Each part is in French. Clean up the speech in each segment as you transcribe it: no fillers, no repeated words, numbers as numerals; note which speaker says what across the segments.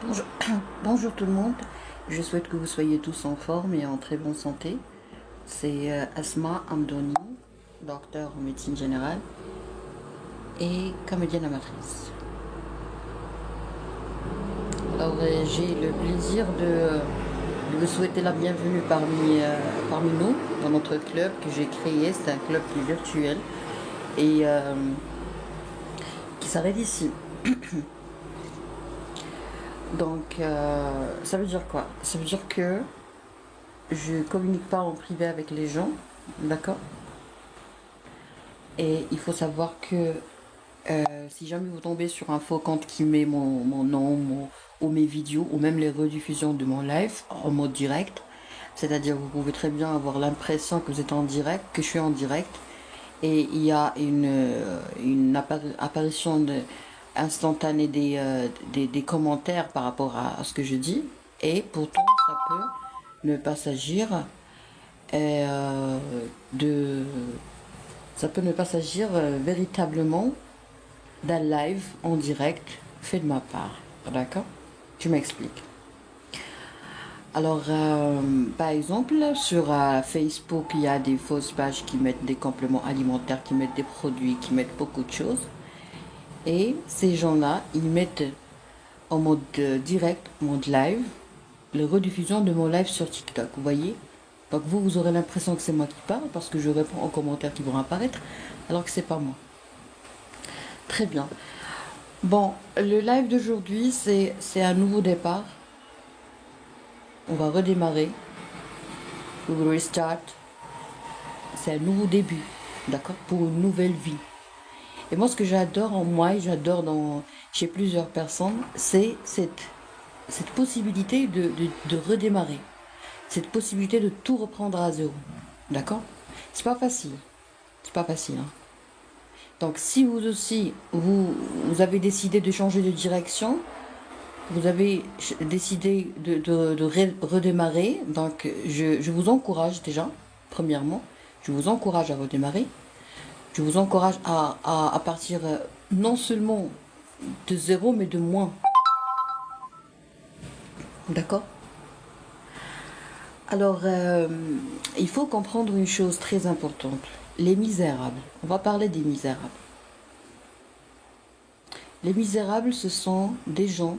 Speaker 1: Bonjour, bonjour tout le monde, je souhaite que vous soyez tous en forme et en très bonne santé. C'est Asma Amdoni, docteur en médecine générale et comédienne amatrice. Alors j'ai le plaisir de vous souhaiter la bienvenue parmi nous dans notre club que j'ai créé. C'est un club qui est virtuel et qui s'arrête ici. Donc ça veut dire quoi? Ça veut dire que je communique pas en privé avec les gens, d'accord? Et il faut savoir que si jamais vous tombez sur un faux compte qui met mon nom ou mes vidéos ou même les rediffusions de mon live en mode direct, c'est-à-dire vous pouvez très bien avoir l'impression que vous êtes en direct, que je suis en direct, et il y a une apparition instantanée des commentaires par rapport à ce que je dis, et pourtant ça peut ne pas s'agir euh, de ça peut ne pas s'agir véritablement d'un live en direct fait de ma part. D'accord? Je m'explique. Alors, par exemple, sur Facebook, il y a des fausses pages qui mettent des compléments alimentaires, qui mettent des produits, qui mettent beaucoup de choses. Et ces gens-là, ils mettent en mode direct, en mode live, les rediffusions de mon live sur TikTok. Vous voyez? Donc vous aurez l'impression que c'est moi qui parle parce que je réponds aux commentaires qui vont apparaître, alors que c'est pas moi. Très bien. Bon, le live d'aujourd'hui, c'est un nouveau départ. On va redémarrer. We will restart. C'est un nouveau début, d'accord? Pour une nouvelle vie. Et moi, ce que j'adore en moi et j'adore chez plusieurs personnes, c'est cette possibilité de redémarrer. Cette possibilité de tout reprendre à zéro. D'accord? C'est pas facile. C'est pas facile, hein. Donc, si vous aussi, vous avez décidé de changer de direction, vous avez décidé de redémarrer, donc je vous encourage déjà, premièrement, je vous encourage à redémarrer. Je vous encourage à partir non seulement de zéro, mais de moins. D'accord? Alors, il faut comprendre une chose très importante. Les misérables. On va parler des misérables. Les misérables, ce sont des gens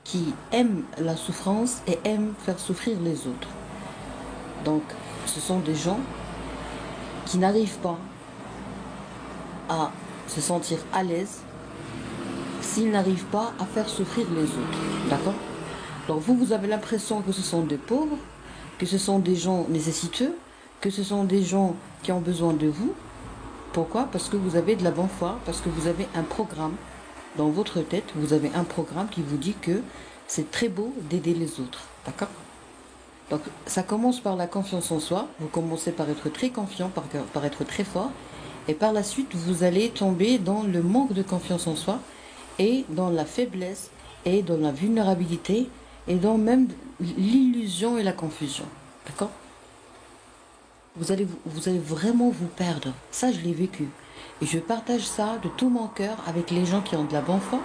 Speaker 1: qui aiment la souffrance et aiment faire souffrir les autres. Donc, ce sont des gens qui n'arrivent pas à se sentir à l'aise s'ils n'arrivent pas à faire souffrir les autres. D'accord? Donc vous avez l'impression que ce sont des pauvres, que ce sont des gens nécessiteux, que ce sont des gens qui ont besoin de vous. Pourquoi? Parce que vous avez de la bonne foi, parce que vous avez un programme dans votre tête, vous avez un programme qui vous dit que c'est très beau d'aider les autres. D'accord? Donc ça commence par la confiance en soi. Vous commencez par être très confiant, par être très fort. Et par la suite, vous allez tomber dans le manque de confiance en soi et dans la faiblesse et dans la vulnérabilité et dans même l'illusion et la confusion. D'accord? Vous allez vraiment vous perdre. Ça, je l'ai vécu. Et je partage ça de tout mon cœur avec les gens qui ont de la bonne foi,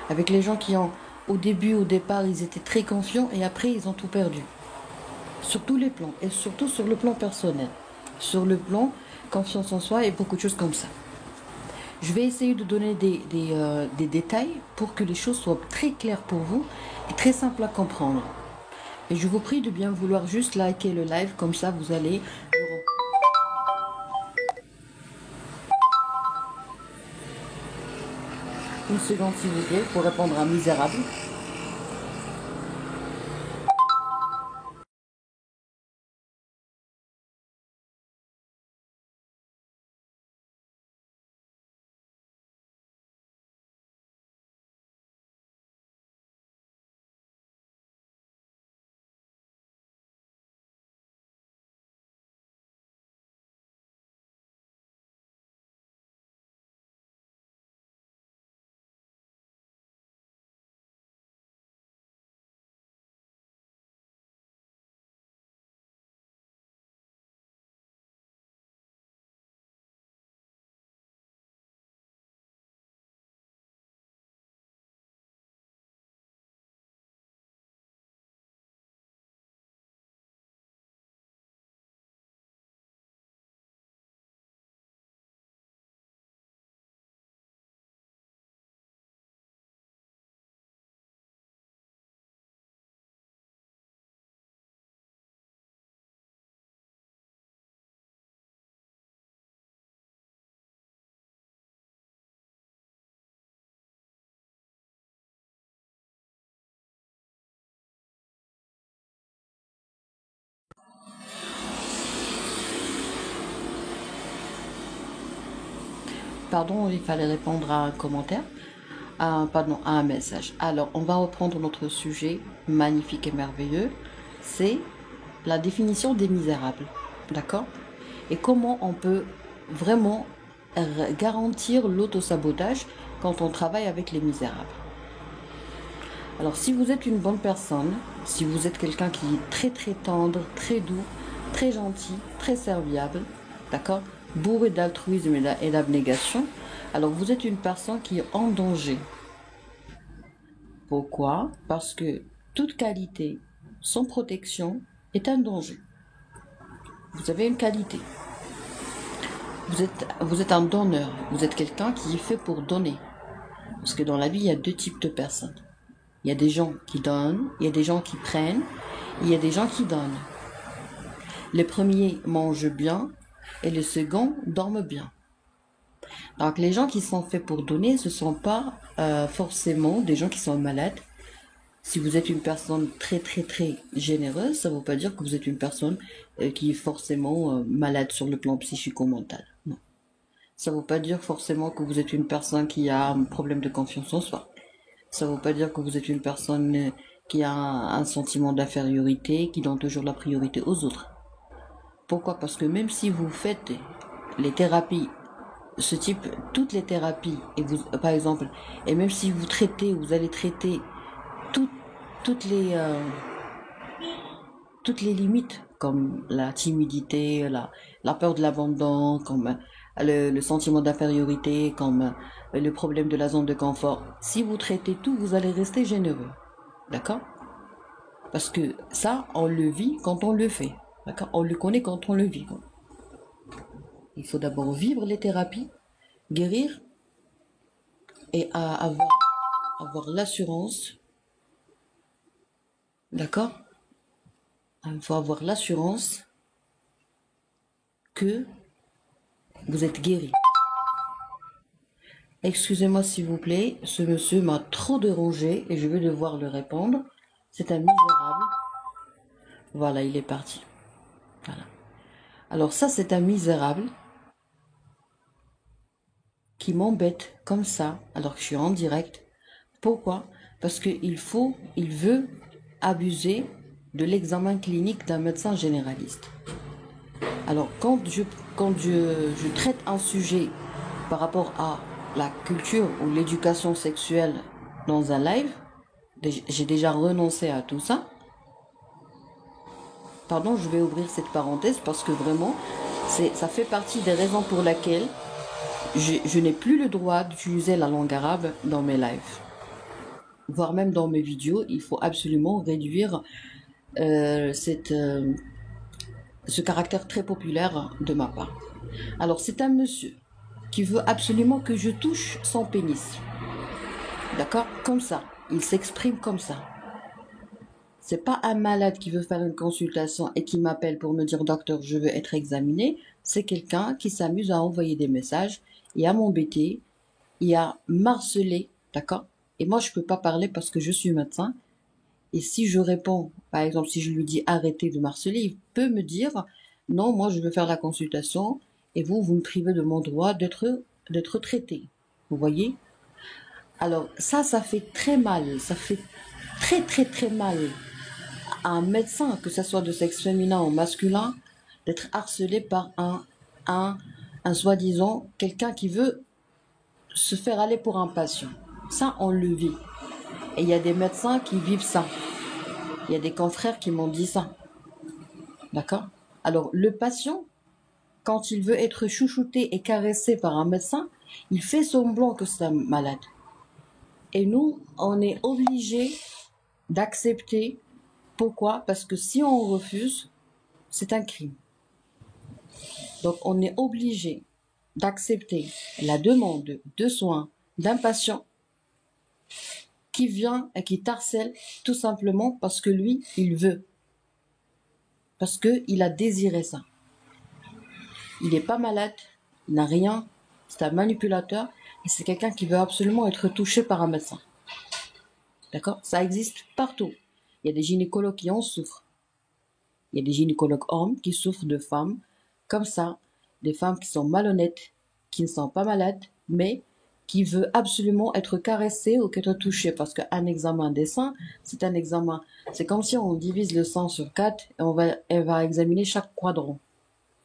Speaker 1: avec les gens qui ont, au départ, ils étaient très confiants et après, ils ont tout perdu. Sur tous les plans et surtout sur le plan personnel. Sur le plan confiance en soi et beaucoup de choses comme ça. Je vais essayer de donner des détails pour que les choses soient très claires pour vous et très simples à comprendre. Et je vous prie de bien vouloir juste liker le live, comme ça vous allez... Une seconde s'il vous plaît pour répondre à Misérable. Pardon, il fallait répondre à un commentaire. Pardon, à un message. Alors, on va reprendre notre sujet magnifique et merveilleux. C'est la définition des misérables. D'accord? Et comment on peut vraiment garantir l'autosabotage quand on travaille avec les misérables. Alors, si vous êtes une bonne personne, si vous êtes quelqu'un qui est très très tendre, très doux, très gentil, très serviable, d'accord, bourré d'altruisme et d'abnégation, alors vous êtes une personne qui est en danger. Pourquoi? Parce que toute qualité sans protection est un danger. Vous avez une qualité. Vous êtes un donneur. Vous êtes quelqu'un qui est fait pour donner. Parce que dans la vie, il y a deux types de personnes. Il y a des gens qui donnent, il y a des gens qui prennent, il y a des gens qui donnent. Les premiers mangent bien et les seconds dorment bien. Donc les gens qui sont faits pour donner, ce ne sont pas forcément des gens qui sont malades. Si vous êtes une personne très très très généreuse, ça ne veut pas dire que vous êtes une personne qui est forcément malade sur le plan psychico-mental. Non. Ça ne veut pas dire forcément que vous êtes une personne qui a un problème de confiance en soi. Ça ne veut pas dire que vous êtes une personne qui a un sentiment d'infériorité, qui donne toujours la priorité aux autres. Pourquoi? Parce que même si vous faites les thérapies, ce type, toutes les thérapies, et vous, par exemple, et même si vous traitez, vous allez traiter tout, toutes les, toutes les limites, comme la timidité, la peur de l'abandon, comme le sentiment d'infériorité, comme le problème de la zone de confort. Si vous traitez tout, vous allez rester généreux. D'accord? Parce que ça, on le vit quand on le fait. D'accord? On le connaît quand on le vit. Il faut d'abord vivre les thérapies, guérir et avoir l'assurance. D'accord? Il faut avoir l'assurance que vous êtes guéri. Excusez-moi s'il vous plaît, ce monsieur m'a trop dérangé et je vais devoir le répondre. C'est un misérable. Voilà, il est parti. Voilà. Alors ça, c'est un misérable qui m'embête comme ça, alors que je suis en direct. Pourquoi? Parce qu'il veut abuser de l'examen clinique d'un médecin généraliste. Alors, quand je traite un sujet par rapport à la culture ou l'éducation sexuelle dans un live, j'ai déjà renoncé à tout ça. Pardon, je vais ouvrir cette parenthèse parce que vraiment, ça fait partie des raisons pour lesquelles je n'ai plus le droit d'utiliser la langue arabe dans mes lives. Voire même dans mes vidéos, il faut absolument réduire ce caractère très populaire de ma part. Alors, c'est un monsieur qui veut absolument que je touche son pénis. D'accord? Comme ça. Il s'exprime comme ça. C'est pas un malade qui veut faire une consultation et qui m'appelle pour me dire docteur, je veux être examiné. C'est quelqu'un qui s'amuse à envoyer des messages et à m'embêter et à marceler. D'accord? Et moi, je peux pas parler parce que je suis médecin. Et si je réponds, par exemple, si je lui dis arrêtez de marceler, il peut me dire non, moi je veux faire la consultation et vous me privez de mon droit d'être traité. Vous voyez? Alors ça fait très mal, ça fait très très très mal à un médecin, que ce soit de sexe féminin ou masculin, d'être harcelé par un soi-disant quelqu'un qui veut se faire aller pour un patient. Ça, on le vit. Et il y a des médecins qui vivent ça. Il y a des confrères qui m'ont dit ça. D'accord? Alors, le patient, quand il veut être chouchouté et caressé par un médecin, il fait semblant que c'est un malade. Et nous, on est obligé d'accepter. Pourquoi? Parce que si on refuse, c'est un crime. Donc, on est obligé d'accepter la demande de soins d'un patient qui vient et qui t'harcèle tout simplement parce que lui, il veut. Parce qu'il a désiré ça. Il n'est pas malade, il n'a rien, c'est un manipulateur et c'est quelqu'un qui veut absolument être touché par un médecin. D'accord? Ça existe partout. Il y a des gynécologues qui en souffrent. Il y a des gynécologues hommes qui souffrent de femmes comme ça, des femmes qui sont malhonnêtes, qui ne sont pas malades, mais qui veut absolument être caressé ou être touché, parce qu'un examen des seins, c'est un examen, c'est comme si on divise le sein sur 4 et elle va examiner chaque quadrant.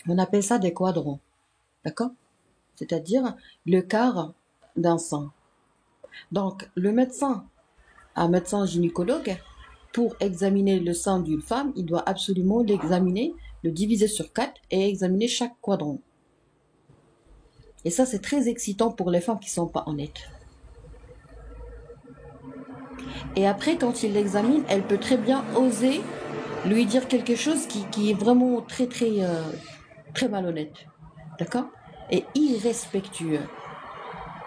Speaker 1: On appelle ça des quadrants, d'accord? C'est-à-dire le quart d'un sein. Donc, le médecin, un médecin gynécologue, pour examiner le sein d'une femme, il doit absolument l'examiner, le diviser sur 4 et examiner chaque quadrant. Et ça, c'est très excitant pour les femmes qui ne sont pas honnêtes. Et après, quand il l'examine, elle peut très bien oser lui dire quelque chose qui est vraiment très malhonnête. D'accord? Et irrespectueux.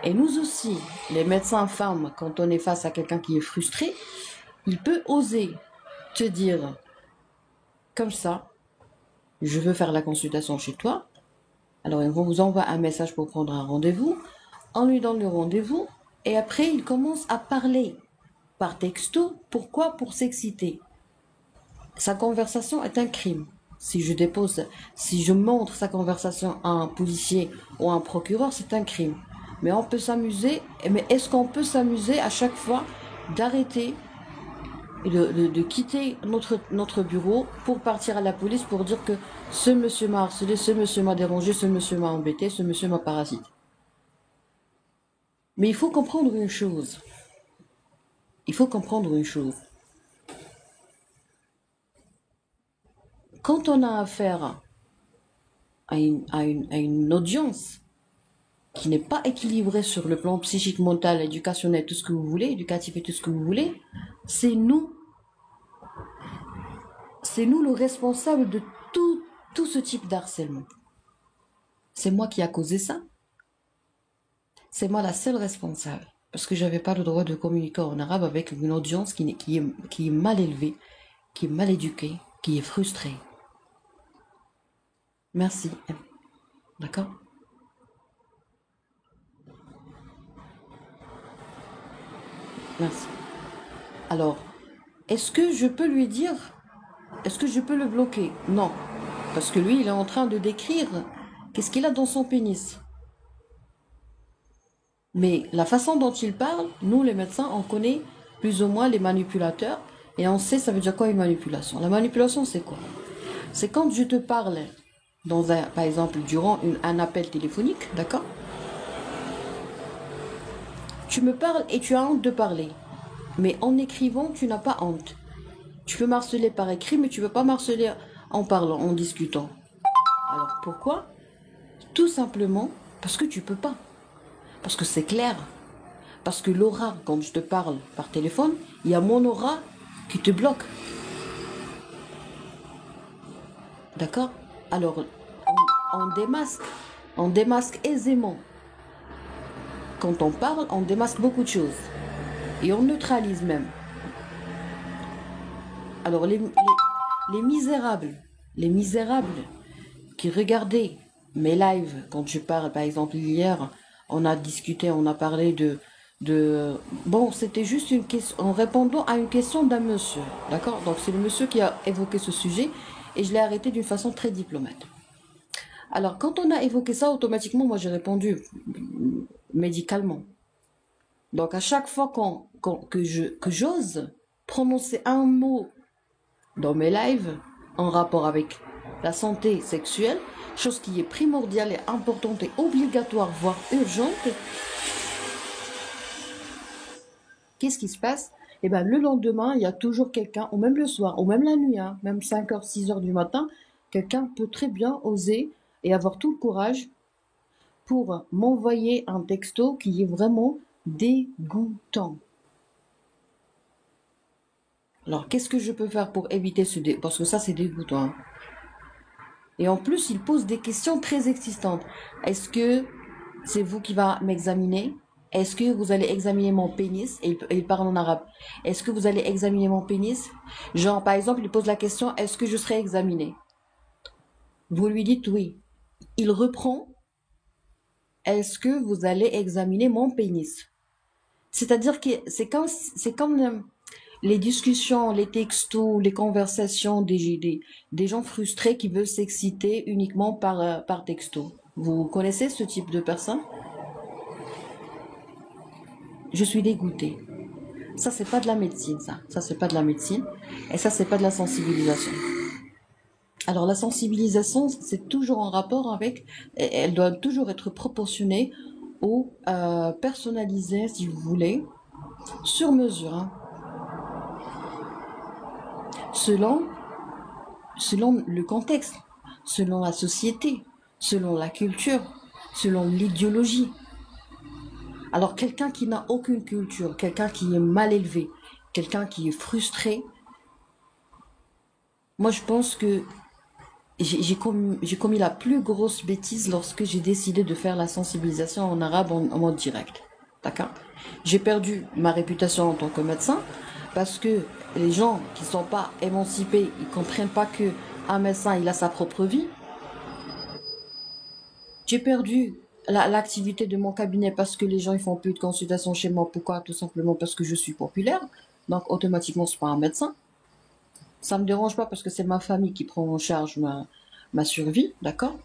Speaker 1: Et nous aussi, les médecins femmes, quand on est face à quelqu'un qui est frustré, il peut oser te dire, comme ça, je veux faire la consultation chez toi. Alors, on vous envoie un message pour prendre un rendez-vous. On lui donne le rendez-vous. Et après, il commence à parler par texto. Pourquoi? Pour s'exciter. Sa conversation est un crime. Si je montre sa conversation à un policier ou à un procureur, c'est un crime. Mais on peut s'amuser. Mais est-ce qu'on peut s'amuser à chaque fois d'arrêter et de quitter notre bureau pour partir à la police pour dire que ce monsieur m'a harcelé, ce monsieur m'a dérangé, ce monsieur m'a embêté, ce monsieur m'a parasité. Mais il faut comprendre une chose. Il faut comprendre une chose. Quand on a affaire à une audience qui n'est pas équilibrée sur le plan psychique, mental, éducationnel, tout ce que vous voulez, éducatif et tout ce que vous voulez, c'est nous le responsable de tout ce type d'harcèlement. C'est moi qui a causé ça. C'est moi la seule responsable. Parce que je n'avais pas le droit de communiquer en arabe avec une audience qui est mal élevée, qui est mal éduquée, qui est frustrée. Merci. D'accord? Merci. Alors, est-ce que je peux lui dire? Est-ce que je peux le bloquer? Non. Parce que lui, il est en train de décrire qu'est-ce qu'il a dans son pénis. Mais la façon dont il parle, nous les médecins, on connaît plus ou moins les manipulateurs et on sait ça veut dire quoi une manipulation. La manipulation, c'est quoi? C'est quand je te parle, par exemple, durant un appel téléphonique, d'accord? Tu me parles et tu as honte de parler. Mais en écrivant, tu n'as pas honte. Tu peux m'harceler par écrit, mais tu ne peux pas m'harceler en parlant, en discutant. Alors pourquoi? Tout simplement parce que tu peux pas. Parce que c'est clair. Parce que l'aura, quand je te parle par téléphone, il y a mon aura qui te bloque. D'accord? Alors, on démasque aisément. Quand on parle, on démasque beaucoup de choses. Et on neutralise même. Alors, les misérables qui regardaient mes lives, quand je parle, par exemple, hier, on a discuté, on a parlé bon, c'était juste une question, en répondant à une question d'un monsieur, d'accord? Donc, c'est le monsieur qui a évoqué ce sujet, et je l'ai arrêté d'une façon très diplomate. Alors, quand on a évoqué ça, automatiquement, moi, j'ai répondu médicalement. Donc, à chaque fois que j'ose prononcer un mot dans mes lives en rapport avec la santé sexuelle, chose qui est primordiale et importante et obligatoire, voire urgente, qu'est-ce qui se passe? Eh bien, le lendemain, il y a toujours quelqu'un, ou même le soir, ou même la nuit, hein, même 5h, 6h du matin, quelqu'un peut très bien oser et avoir tout le courage pour m'envoyer un texto qui est vraiment dégoûtant. Alors, qu'est-ce que je peux faire pour éviter parce que ça, c'est dégoûtant. Hein. Et en plus, il pose des questions très existantes. Est-ce que c'est vous qui va m'examiner? Est-ce que vous allez examiner mon pénis? Et il parle en arabe. Est-ce que vous allez examiner mon pénis? Genre, par exemple, il pose la question, est-ce que je serai examiné? Vous lui dites oui. Il reprend, est-ce que vous allez examiner mon pénis? C'est-à-dire que c'est comme les discussions, les textos, les conversations des gens frustrés qui veulent s'exciter uniquement par texto. Vous connaissez ce type de personnes? Je suis dégoûtée. Ça, c'est pas de la médecine, ça. Ça, c'est pas de la médecine. Et ça, c'est pas de la sensibilisation. Alors, la sensibilisation, c'est toujours en rapport avec, elle doit toujours être proportionnée ou personnalisée, si vous voulez, sur mesure, hein, selon, selon le contexte, selon la société, selon la culture, selon l'idéologie. Alors, quelqu'un qui n'a aucune culture, quelqu'un qui est mal élevé, quelqu'un qui est frustré, moi, je pense que j'ai commis la plus grosse bêtise lorsque j'ai décidé de faire la sensibilisation en arabe en mode direct. D'accord? J'ai perdu ma réputation en tant que médecin parce que les gens qui ne sont pas émancipés, ils ne comprennent pas que un médecin, il a sa propre vie. J'ai perdu l'activité de mon cabinet parce que les gens ils font plus de consultations chez moi. Pourquoi? Tout simplement parce que je suis populaire. Donc automatiquement, c'est pas un médecin. Ça me dérange pas parce que c'est ma famille qui prend en charge ma survie, d'accord?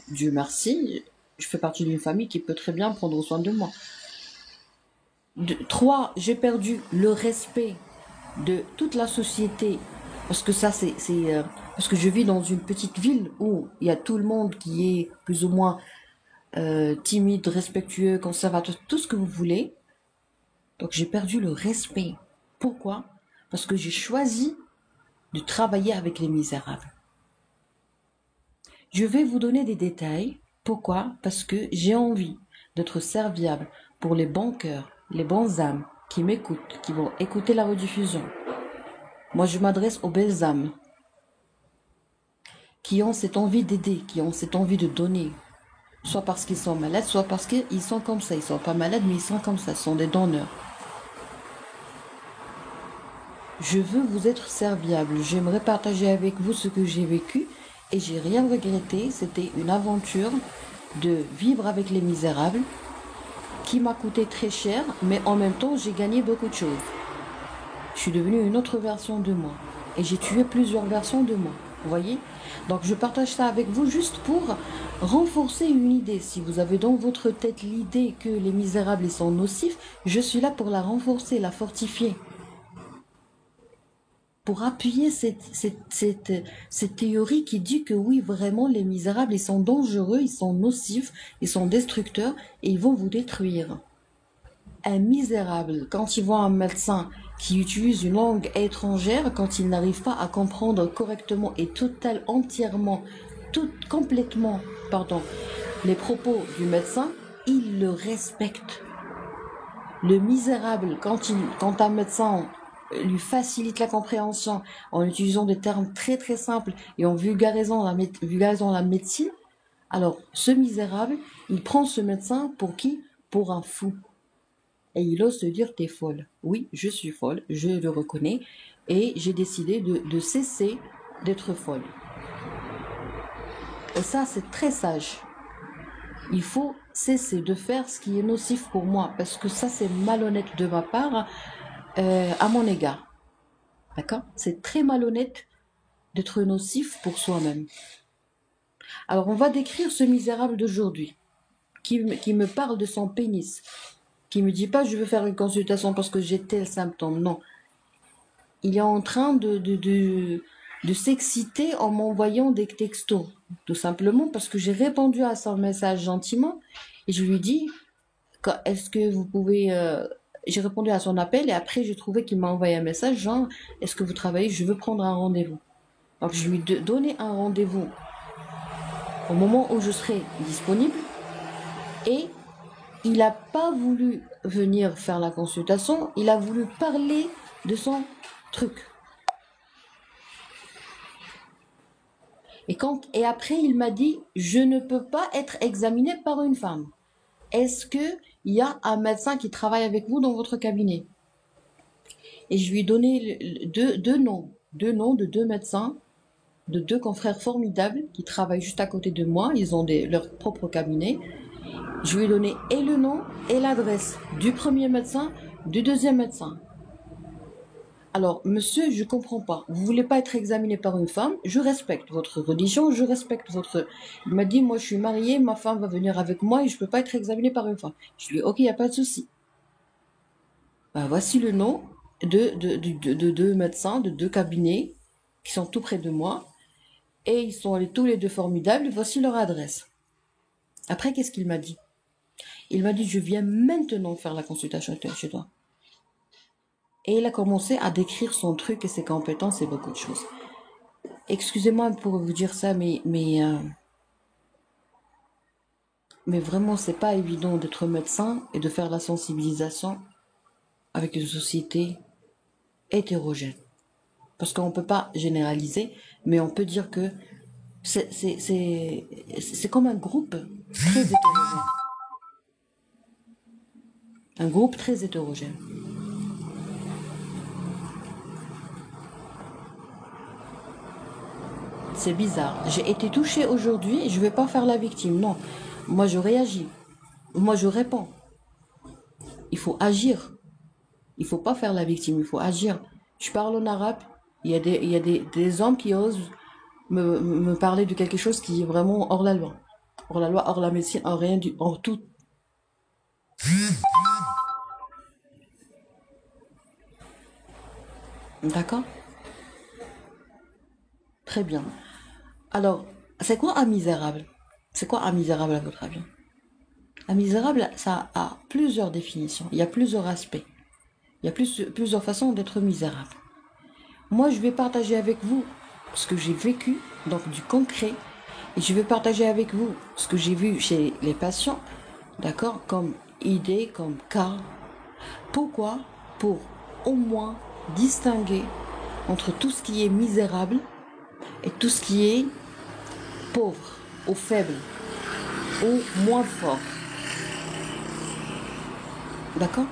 Speaker 1: Dieu merci, je fais partie d'une famille qui peut très bien prendre soin de moi. Trois, j'ai perdu le respect de toute la société parce que ça parce que je vis dans une petite ville où il y a tout le monde qui est plus ou moins timide, respectueux, conservateur, tout ce que vous voulez. Donc j'ai perdu le respect. Pourquoi? Parce que j'ai choisi de travailler avec les misérables. Je vais vous donner des détails. Pourquoi? Parce que j'ai envie d'être serviable pour les bons cœurs, les bonnes âmes qui m'écoutent, qui vont écouter la rediffusion. Moi, je m'adresse aux belles âmes qui ont cette envie d'aider, qui ont cette envie de donner. Soit parce qu'ils sont malades, soit parce qu'ils sont comme ça. Ils sont pas malades, mais ils sont comme ça. Ils sont des donneurs. Je veux vous être serviable. J'aimerais partager avec vous ce que j'ai vécu et j'ai rien regretté. C'était une aventure de vivre avec les misérables qui m'a coûté très cher, mais en même temps, j'ai gagné beaucoup de choses. Je suis devenue une autre version de moi et j'ai tué plusieurs versions de moi. Vous voyez? Donc je partage ça avec vous juste pour renforcer une idée. Si vous avez dans votre tête l'idée que les misérables ils sont nocifs, je suis là pour la renforcer, la fortifier. Pour appuyer cette théorie qui dit que oui, vraiment, les misérables, ils sont dangereux, ils sont nocifs, ils sont destructeurs et ils vont vous détruire. Un misérable, quand il voit un médecin qui utilise une langue étrangère, quand il n'arrive pas à comprendre correctement et entièrement, complètement, pardon, les propos du médecin, il le respecte. Le misérable, quand un médecin lui facilite la compréhension en utilisant des termes très très simples et en vulgarisant la médecine, alors ce misérable, il prend ce médecin pour qui? Pour un fou. Et il ose se dire t'es folle. Oui, je suis folle, je le reconnais et j'ai décidé de cesser d'être folle. Et ça, c'est très sage. Il faut cesser de faire ce qui est nocif pour moi parce que ça, c'est malhonnête de ma part à mon égard. D'accord? C'est très malhonnête d'être nocif pour soi-même. Alors, on va décrire ce misérable d'aujourd'hui qui me parle de son pénis, qui me dit pas je veux faire une consultation parce que j'ai tel symptôme. Non. Il est en train de s'exciter en m'envoyant des textos. Tout simplement parce que j'ai répondu à son message gentiment et je lui dis est-ce que vous pouvez... j'ai répondu à son appel et après j'ai trouvé qu'il m'a envoyé un message genre est-ce que vous travaillez, je veux prendre un rendez-vous. Donc je lui ai donné un rendez-vous au moment où je serai disponible et il n'a pas voulu venir faire la consultation, il a voulu parler de son truc. Et après il m'a dit je ne peux pas être examiné par une femme. Est-ce qu'il y a un médecin qui travaille avec vous dans votre cabinet? Et je lui ai donné deux noms de deux médecins, de deux confrères formidables qui travaillent juste à côté de moi. Ils ont leur propre cabinet. Je lui ai donné et le nom et l'adresse du premier médecin, du deuxième médecin. Alors, monsieur, je comprends pas. Vous voulez pas être examiné par une femme? Je respecte votre religion, je respecte votre... Il m'a dit, moi, je suis mariée, ma femme va venir avec moi et je peux pas être examinée par une femme. Je lui ai dit, ok, il n'y a pas de souci. Ben, voici le nom de deux médecins, de deux cabinets qui sont tout près de moi. Et ils sont tous les deux formidables. Voici leur adresse. Après, qu'est-ce qu'il m'a dit? Il m'a dit, je viens maintenant faire la consultation chez toi. Et il a commencé à décrire son truc et ses compétences et beaucoup de choses. Excusez-moi pour vous dire ça, mais vraiment, c'est pas évident d'être médecin et de faire la sensibilisation avec une société hétérogène. Parce qu'on ne peut pas généraliser, mais on peut dire que c'est comme un groupe très hétérogène. Un groupe très hétérogène. C'est bizarre. J'ai été touchée aujourd'hui, je ne vais pas faire la victime, non. Moi, je réagis. Moi, je réponds. Il faut agir. Il ne faut pas faire la victime, il faut agir. Je parle en arabe. Il y a des hommes qui osent me parler de quelque chose qui est vraiment hors la loi. Hors la loi, hors la médecine, hors rien du... hors tout. D'accord? Très bien. Alors, c'est quoi un misérable? C'est quoi un misérable à votre avis? Un misérable, ça a plusieurs définitions. Il y a plusieurs aspects. Il y a plusieurs façons d'être misérable. Moi, je vais partager avec vous ce que j'ai vécu, donc du concret, et je vais partager avec vous ce que j'ai vu chez les patients, d'accord, comme idée, comme cas. Pourquoi? Pour au moins distinguer entre tout ce qui est misérable et tout ce qui est pauvre ou faible ou moins fort. D'accord?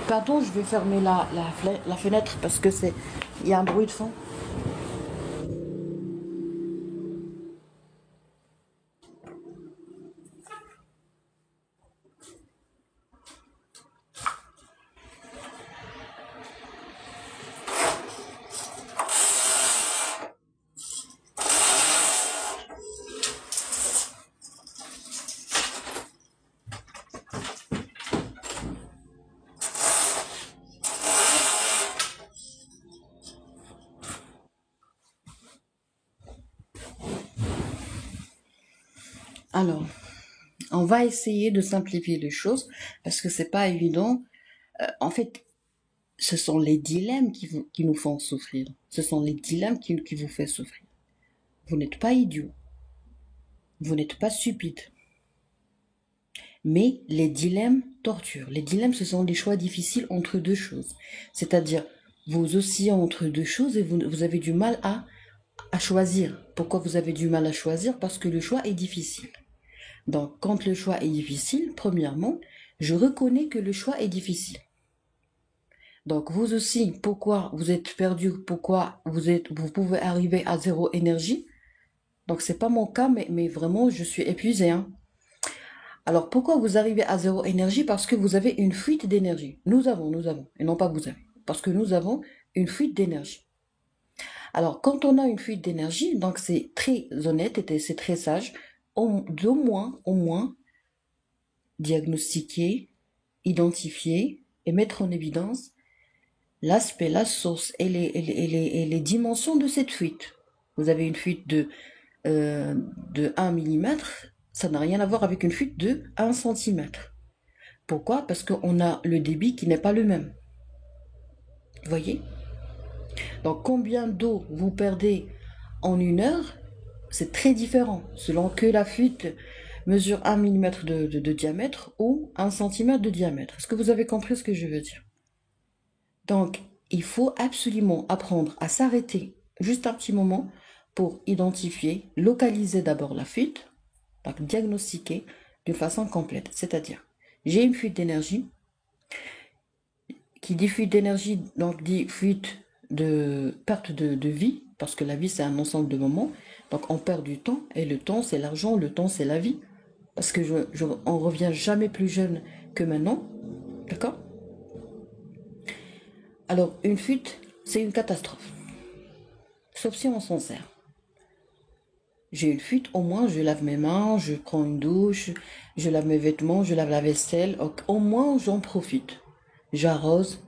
Speaker 1: Pardon, je vais fermer la fenêtre parce que il y a un bruit de fond. Alors, on va essayer de simplifier les choses parce que c'est pas évident. En fait, ce sont les dilemmes qui nous font souffrir. Ce sont les dilemmes qui vous font souffrir. Vous n'êtes pas idiot. Vous n'êtes pas stupide. Mais les dilemmes torturent. Les dilemmes, ce sont des choix difficiles entre deux choses. C'est-à-dire, vous oscillez entre deux choses et vous avez du mal à choisir. Pourquoi vous avez du mal à choisir? Parce que le choix est difficile. Donc, quand le choix est difficile, premièrement, je reconnais que le choix est difficile. Donc, vous aussi, pourquoi vous êtes perdu, pourquoi vous pouvez arriver à zéro énergie. Donc, c'est pas mon cas, mais vraiment, je suis épuisée, hein. Alors, pourquoi vous arrivez à zéro énergie? Parce que vous avez une fuite d'énergie. Nous avons, et non pas vous avez. Parce que nous avons une fuite d'énergie. Alors, quand on a une fuite d'énergie, donc c'est très honnête et c'est très sage, au moins, diagnostiquer, identifier et mettre en évidence l'aspect, la source et les dimensions de cette fuite. Vous avez une fuite de 1 millimètre, ça n'a rien à voir avec une fuite de 1 centimètre. Pourquoi? Parce qu'on a le débit qui n'est pas le même. Vous voyez? Donc combien d'eau vous perdez en une heure, c'est très différent selon que la fuite mesure 1 millimètre de diamètre ou 1 centimètre de diamètre. Est-ce que vous avez compris ce que je veux dire? Donc, il faut absolument apprendre à s'arrêter juste un petit moment pour identifier, localiser d'abord la fuite, donc diagnostiquer d'une façon complète. C'est-à-dire, j'ai une fuite d'énergie. Qui dit fuite d'énergie, donc dit fuite de perte de vie, parce que la vie c'est un ensemble de moments. Donc on perd du temps, et le temps c'est l'argent, le temps c'est la vie. Parce que on revient jamais plus jeune que maintenant. D'accord? Alors une fuite, c'est une catastrophe. Sauf si on s'en sert. J'ai une fuite, au moins je lave mes mains, je prends une douche, je lave mes vêtements, je lave la vaisselle. Au moins j'en profite. j'arrose.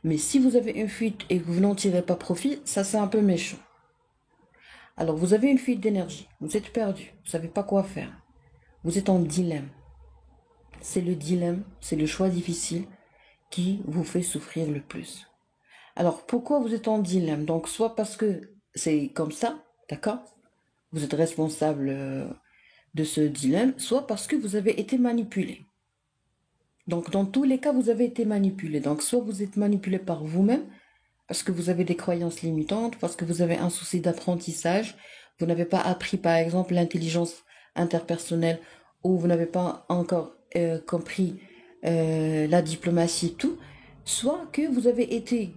Speaker 1: Mais si vous avez une fuite et que vous n'en tirez pas profit, ça c'est un peu méchant. Alors vous avez une fuite d'énergie, vous êtes perdu, vous ne savez pas quoi faire. Vous êtes en dilemme. C'est le dilemme, c'est le choix difficile qui vous fait souffrir le plus. Alors pourquoi vous êtes en dilemme? Donc soit parce que c'est comme ça, d'accord? Vous êtes responsable de ce dilemme, soit parce que vous avez été manipulé. Donc dans tous les cas, vous avez été manipulé. Donc soit vous êtes manipulé par vous-même, parce que vous avez des croyances limitantes, parce que vous avez un souci d'apprentissage, vous n'avez pas appris par exemple l'intelligence interpersonnelle, ou vous n'avez pas encore compris la diplomatie, tout, soit que vous avez été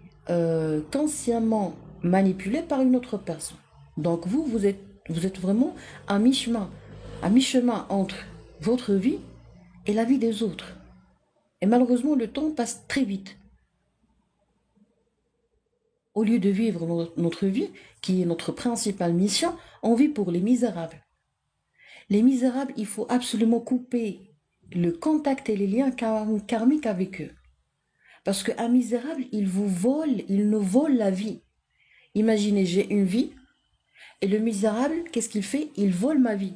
Speaker 1: consciemment manipulé par une autre personne. Donc vous êtes vraiment à mi-chemin entre votre vie et la vie des autres. Et malheureusement, le temps passe très vite. Au lieu de vivre notre vie, qui est notre principale mission, on vit pour les misérables. Les misérables, il faut absolument couper le contact et les liens karmiques avec eux. Parce qu'un misérable, il nous vole la vie. Imaginez, j'ai une vie, et le misérable, qu'est-ce qu'il fait? Il vole ma vie.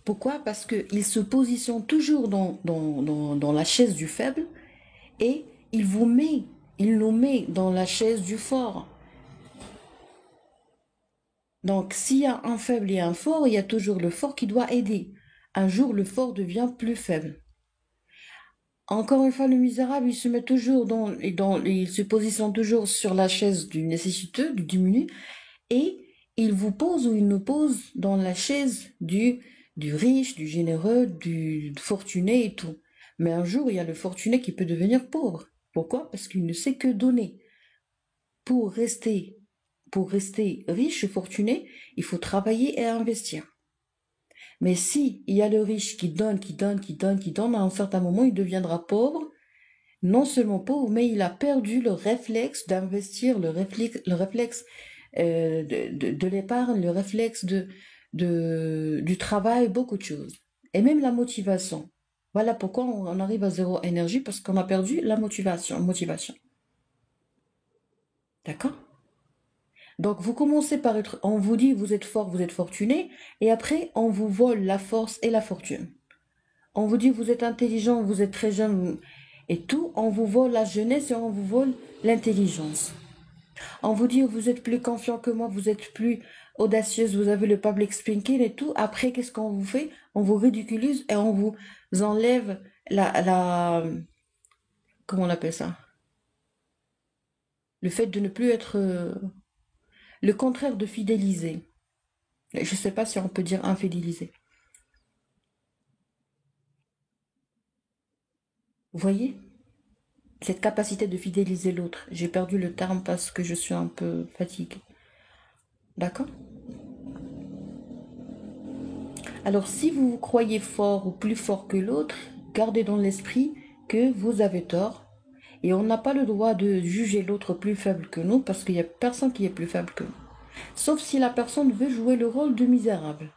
Speaker 1: Pourquoi? Parce qu'il se positionne toujours dans la chaise du faible, et il nous met dans la chaise du fort. Donc, s'il y a un faible et un fort, il y a toujours le fort qui doit aider. Un jour, le fort devient plus faible. Encore une fois, le misérable, il se met toujours il se positionne toujours sur la chaise du nécessiteux, du diminué, et il vous pose ou il nous pose dans la chaise du riche, du généreux, du fortuné et tout. Mais un jour, il y a le fortuné qui peut devenir pauvre. Pourquoi? Parce qu'il ne sait que donner. Pour rester riche et fortuné, il faut travailler et investir. Mais si il y a le riche qui donne, à un certain moment, il deviendra pauvre. Non seulement pauvre, mais il a perdu le réflexe d'investir, le réflexe de l'épargne, le réflexe du travail, beaucoup de choses. Et même la motivation. Voilà pourquoi on arrive à zéro énergie, parce qu'on a perdu la motivation. D'accord? Donc vous commencez par on vous dit vous êtes fort, vous êtes fortuné, et après on vous vole la force et la fortune. On vous dit vous êtes intelligent, vous êtes très jeune, et tout, on vous vole la jeunesse et on vous vole l'intelligence. On vous dit vous êtes plus confiant que moi, vous êtes plus audacieuse, vous avez le public speaking et tout. Après, qu'est-ce qu'on vous fait? On vous ridiculise et on vous enlève comment on appelle ça? Le fait de ne plus être le contraire de fidéliser. Je ne sais pas si on peut dire infidéliser. Vous voyez? Cette capacité de fidéliser l'autre. J'ai perdu le terme parce que je suis un peu fatiguée. D'accord? Alors si vous vous croyez fort ou plus fort que l'autre, gardez dans l'esprit que vous avez tort. Et on n'a pas le droit de juger l'autre plus faible que nous parce qu'il n'y a personne qui est plus faible que nous. Sauf si la personne veut jouer le rôle de misérable.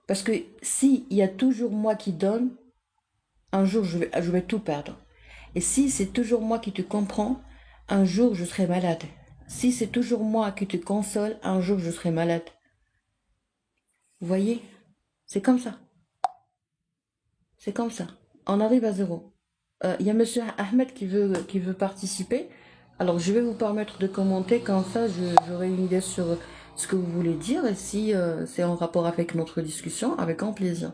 Speaker 1: Parce que si il y a toujours moi qui donne, un jour je vais tout perdre. Et si c'est toujours moi qui te comprends, un jour je serai malade. Si c'est toujours moi qui te console, un jour je serai malade. Vous voyez? C'est comme ça. C'est comme ça. On arrive à zéro. Il y a Monsieur Ahmed qui veut participer. Alors je vais vous permettre de commenter, comme ça j'aurai une idée sur ce que vous voulez dire et si c'est en rapport avec notre discussion, avec grand plaisir.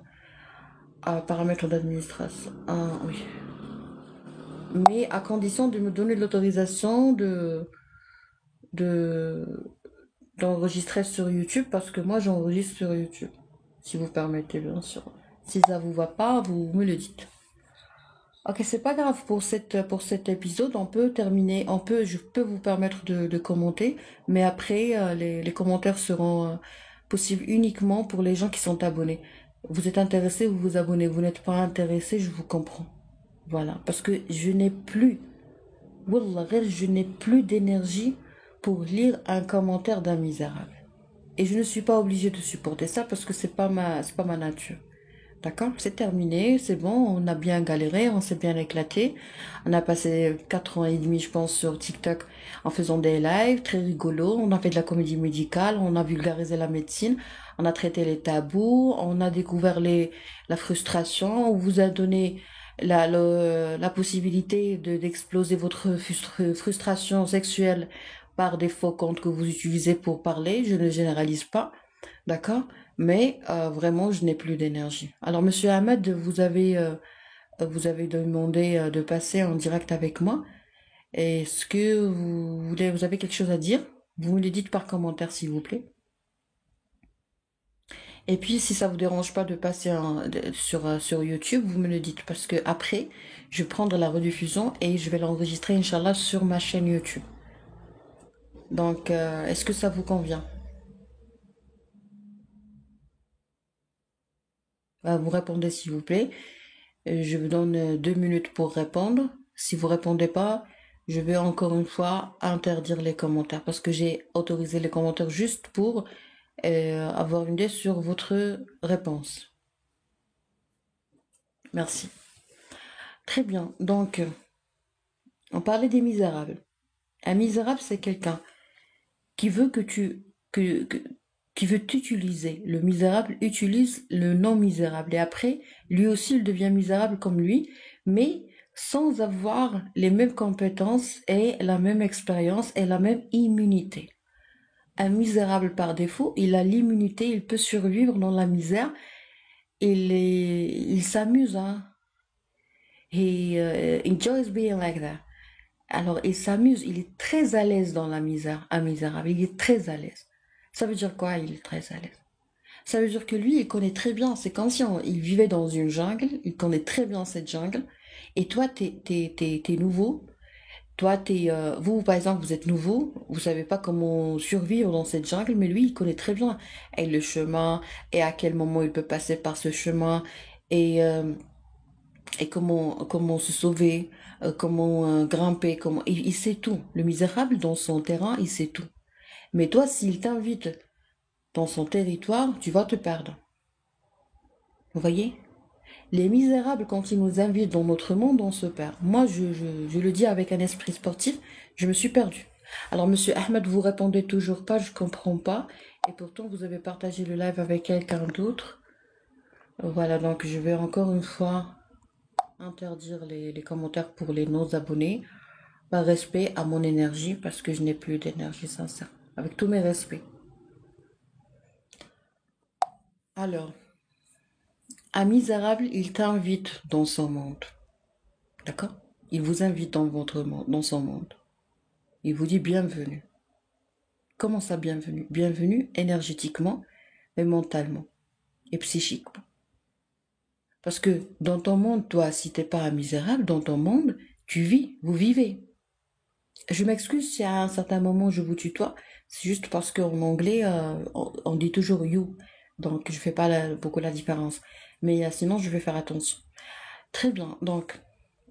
Speaker 1: Paramètres d'administration. Oui. Mais à condition de me donner l'autorisation d'enregistrer sur YouTube, parce que moi j'enregistre sur YouTube. Si vous permettez, bien sûr. Si ça vous va pas, vous me le dites. Ok, c'est pas grave pour cet épisode, on peut terminer, je peux vous permettre de commenter, mais après les commentaires seront possibles uniquement pour les gens qui sont abonnés. Vous êtes intéressé, vous vous abonnez, vous n'êtes pas intéressé, je vous comprends. Voilà, parce que Wallah, je n'ai plus d'énergie pour lire un commentaire d'un misérable. Et je ne suis pas obligée de supporter ça parce que c'est pas ma nature. D'accord? C'est terminé, c'est bon, on a bien galéré, on s'est bien éclaté. On a passé 4 ans et demi, je pense, sur TikTok en faisant des lives très rigolos. On a fait de la comédie médicale, on a vulgarisé la médecine, on a traité les tabous, on a découvert la frustration, on vous a donné la possibilité d'exploser votre frustration sexuelle par des faux comptes que vous utilisez pour parler. Je ne généralise pas. D'accord? Mais vraiment, je n'ai plus d'énergie. Alors, Monsieur Ahmed, vous avez demandé de passer en direct avec moi. Est-ce que vous avez quelque chose à dire? Vous me le dites par commentaire, s'il vous plaît. Et puis, si ça vous dérange pas de passer sur YouTube, vous me le dites parce que après, je vais prendre la rediffusion et je vais l'enregistrer, Inch'Allah, sur ma chaîne YouTube. Donc, est-ce que ça vous convient? Vous répondez, s'il vous plaît. Je vous donne 2 minutes pour répondre. Si vous répondez pas, je vais encore une fois interdire les commentaires parce que j'ai autorisé les commentaires juste pour avoir une idée sur votre réponse. Merci. Très bien. Donc, on parlait des misérables. Un misérable, c'est quelqu'un qui veut que, qui veut t'utiliser. Le misérable utilise le non misérable et après, lui aussi, il devient misérable comme lui, mais sans avoir les mêmes compétences et la même expérience et la même immunité. Un misérable par défaut, il a l'immunité, il peut survivre dans la misère, il s'amuse, hein. He enjoys being like that. Alors, il s'amuse, il est très à l'aise dans la misère, un misérable, il est très à l'aise. Ça veut dire quoi, il est très à l'aise? Ça veut dire que lui, il connaît très bien, c'est comme si il vivait dans une jungle, il connaît très bien cette jungle, et toi, t'es nouveau, toi, vous, par exemple, vous êtes nouveau, vous savez pas comment survivre dans cette jungle, mais lui, il connaît très bien, et le chemin, et à quel moment il peut passer par ce chemin, et, euh, et comment se sauver, comment grimper, il sait tout. Le misérable, dans son terrain, il sait tout. Mais toi, s'il t'invite dans son territoire, tu vas te perdre. Vous voyez? Les misérables, quand ils nous invitent dans notre monde, on se perd. Moi, je le dis avec un esprit sportif, je me suis perdu. Alors, Monsieur Ahmed, vous répondez toujours pas, je comprends pas. Et pourtant, vous avez partagé le live avec quelqu'un d'autre. Voilà, donc je vais encore une fois interdire les commentaires pour les non-abonnés. Par respect à mon énergie, parce que je n'ai plus d'énergie sincère. Avec tous mes respects. Alors, un misérable, il t'invite dans son monde. D'accord? Il vous invite dans votre monde, dans son monde. Il vous dit bienvenue. Comment ça bienvenue? Bienvenue énergétiquement, mais mentalement et psychiquement. Parce que dans ton monde, toi, si t'es pas un misérable, dans ton monde, tu vis, vous vivez. Je m'excuse si à un certain moment je vous tutoie, c'est juste parce qu'en anglais, on dit toujours you. Donc je fais pas beaucoup la différence. Mais sinon, je vais faire attention. Très bien. Donc,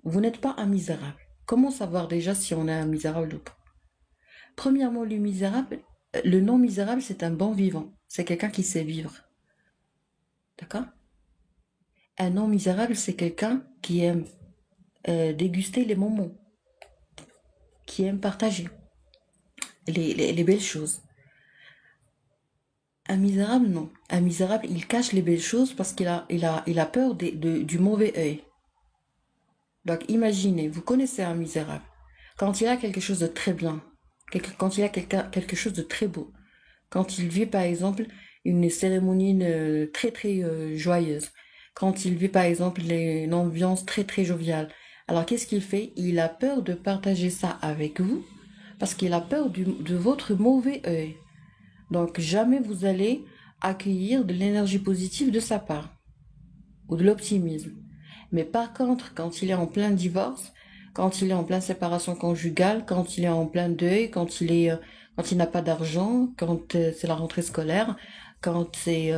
Speaker 1: vous n'êtes pas un misérable. Comment savoir déjà si on est un misérable ou pas? Premièrement, le non misérable, c'est un bon vivant. C'est quelqu'un qui sait vivre. D'accord? Un non misérable, c'est quelqu'un qui aime déguster les moments, qui aime partager les belles choses. Un misérable, non. Un misérable, il cache les belles choses parce il a peur du mauvais œil. Donc imaginez, vous connaissez un misérable. Quand il a quelque chose de très bien, quand il a quelque chose de très beau, quand il vit par exemple une cérémonie très très joyeuse, quand il vit par exemple une ambiance très très joviale, alors qu'est-ce qu'il fait? Il a peur de partager ça avec vous parce qu'il a peur de votre mauvais œil. Donc jamais vous allez accueillir de l'énergie positive de sa part ou de l'optimisme. Mais par contre, quand il est en plein divorce, quand il est en pleine séparation conjugale, quand il est en plein deuil, quand il n'a pas d'argent, quand c'est la rentrée scolaire, quand c'est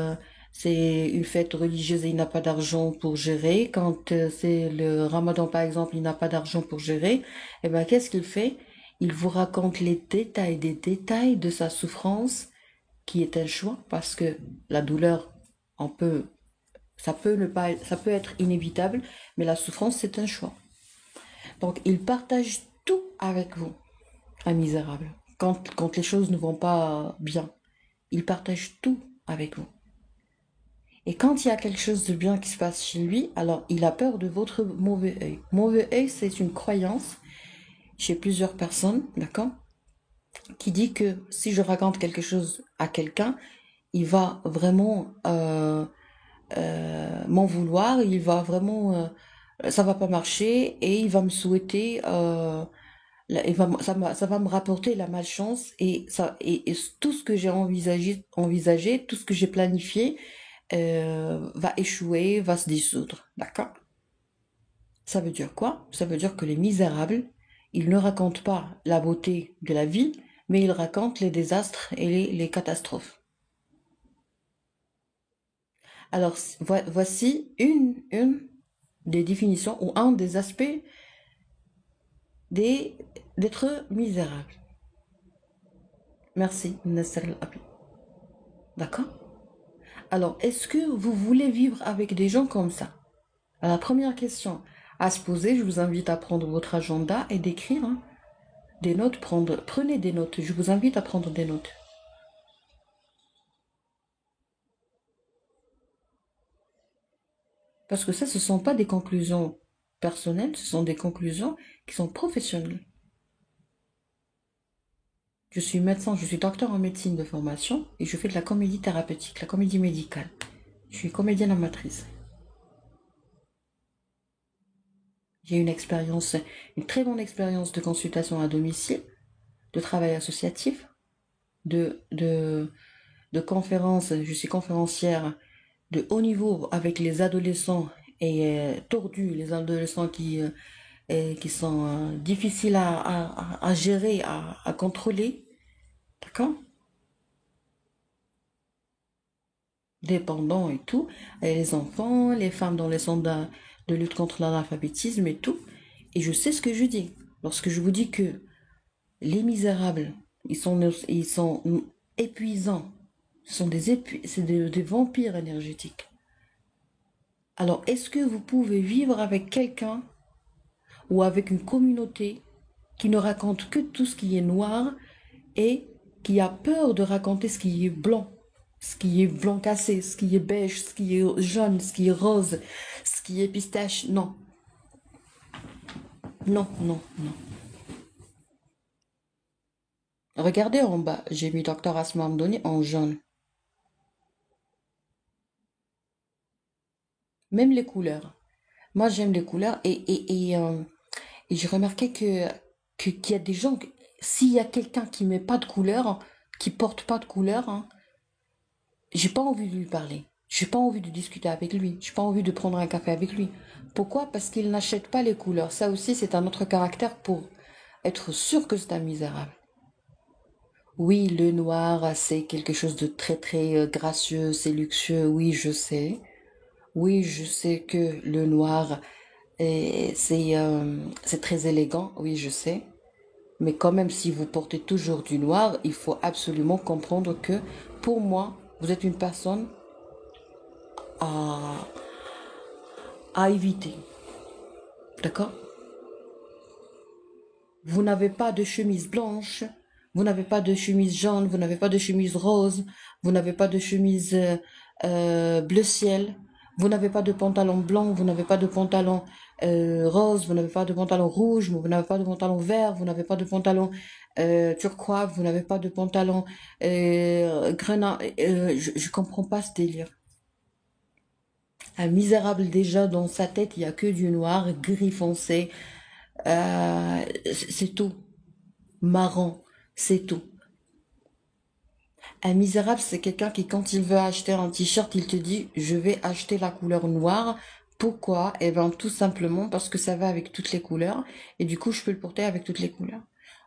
Speaker 1: une fête religieuse et il n'a pas d'argent pour gérer, quand c'est le Ramadan par exemple, il n'a pas d'argent pour gérer, et ben qu'est-ce qu'il fait? Il vous raconte les détails des détails de sa souffrance qui est un choix parce que la douleur, on peut Ça peut ne pas, ça peut être inévitable, mais la souffrance, c'est un choix. Donc, il partage tout avec vous, un misérable. Quand les choses ne vont pas bien, il partage tout avec vous. Et quand il y a quelque chose de bien qui se passe chez lui, alors il a peur de votre mauvais œil. Mauvais œil, c'est une croyance chez plusieurs personnes, d'accord, qui dit que si je raconte quelque chose à quelqu'un, il va vraiment m'en vouloir, il va vraiment, ça va pas marcher et il va me souhaiter, ça va me rapporter la malchance et tout ce que j'ai envisagé, tout ce que j'ai planifié va échouer, va se dissoudre, d'accord? Ça veut dire quoi? Ça veut dire que les misérables, ils ne racontent pas la beauté de la vie, mais ils racontent les désastres et les catastrophes. Alors, voici une des définitions ou un des aspects d'être misérable. Merci, Nasser Al-Abi. D'accord? Alors, est-ce que vous voulez vivre avec des gens comme ça? Alors, la première question à se poser, je vous invite à prendre votre agenda et d'écrire hein, des notes. Prenez des notes. Je vous invite à prendre des notes. Parce que ça, ce ne sont pas des conclusions personnelles, ce sont des conclusions qui sont professionnelles. Je suis médecin, je suis docteur en médecine de formation et je fais de la comédie thérapeutique, la comédie médicale. Je suis comédienne amatrice. J'ai une très bonne expérience de consultation à domicile, de travail associatif, de conférences. Je suis conférencière de haut niveau avec les adolescents et tordus, les adolescents qui sont difficiles à gérer, à contrôler. D'accord? Dépendants et tout. Et les enfants, les femmes dans les centres de lutte contre l'analphabétisme et tout. Et je sais ce que je dis. Lorsque je vous dis que les misérables, ils sont épuisants. Ce sont des vampires énergétiques. Alors, est-ce que vous pouvez vivre avec quelqu'un ou avec une communauté qui ne raconte que tout ce qui est noir et qui a peur de raconter ce qui est blanc cassé, ce qui est beige, ce qui est jaune, ce qui est rose, ce qui est pistache? Non, non, non, non. Regardez en bas, j'ai mis Docteur Asma Amdoni en jaune. Même les couleurs. Moi, j'aime les couleurs et j'ai remarqué qu'il y a des gens, s'il y a quelqu'un qui met pas de couleur, qui porte pas de couleur, hein, j'ai pas envie de lui parler. J'ai pas envie de discuter avec lui. J'ai pas envie de prendre un café avec lui. Pourquoi? Parce qu'il n'achète pas les couleurs. Ça aussi, c'est un autre caractère pour être sûr que c'est un misérable. Oui, le noir, c'est quelque chose de très très gracieux, c'est luxueux. Oui, je sais. Oui, je sais que le noir, c'est très élégant. Oui, je sais. Mais quand même, si vous portez toujours du noir, il faut absolument comprendre que, pour moi, vous êtes une personne à, à éviter. D'accord? Vous n'avez pas de chemise blanche, vous n'avez pas de chemise jaune, vous n'avez pas de chemise rose, vous n'avez pas de chemise bleu ciel, vous n'avez pas de pantalon blanc, vous n'avez pas de pantalon rose, vous n'avez pas de pantalon rouge, vous n'avez pas de pantalon vert, vous n'avez pas de pantalon turquoise, vous n'avez pas de pantalon grenat. Je comprends pas ce délire. Un misérable déjà dans sa tête, il y a que du noir, gris foncé, c'est tout. Marrant, c'est tout. Un misérable, c'est quelqu'un qui, quand il veut acheter un t-shirt, il te dit, je vais acheter la couleur noire. Pourquoi? Eh ben, tout simplement parce que ça va avec toutes les couleurs. Et du coup, je peux le porter avec toutes les couleurs.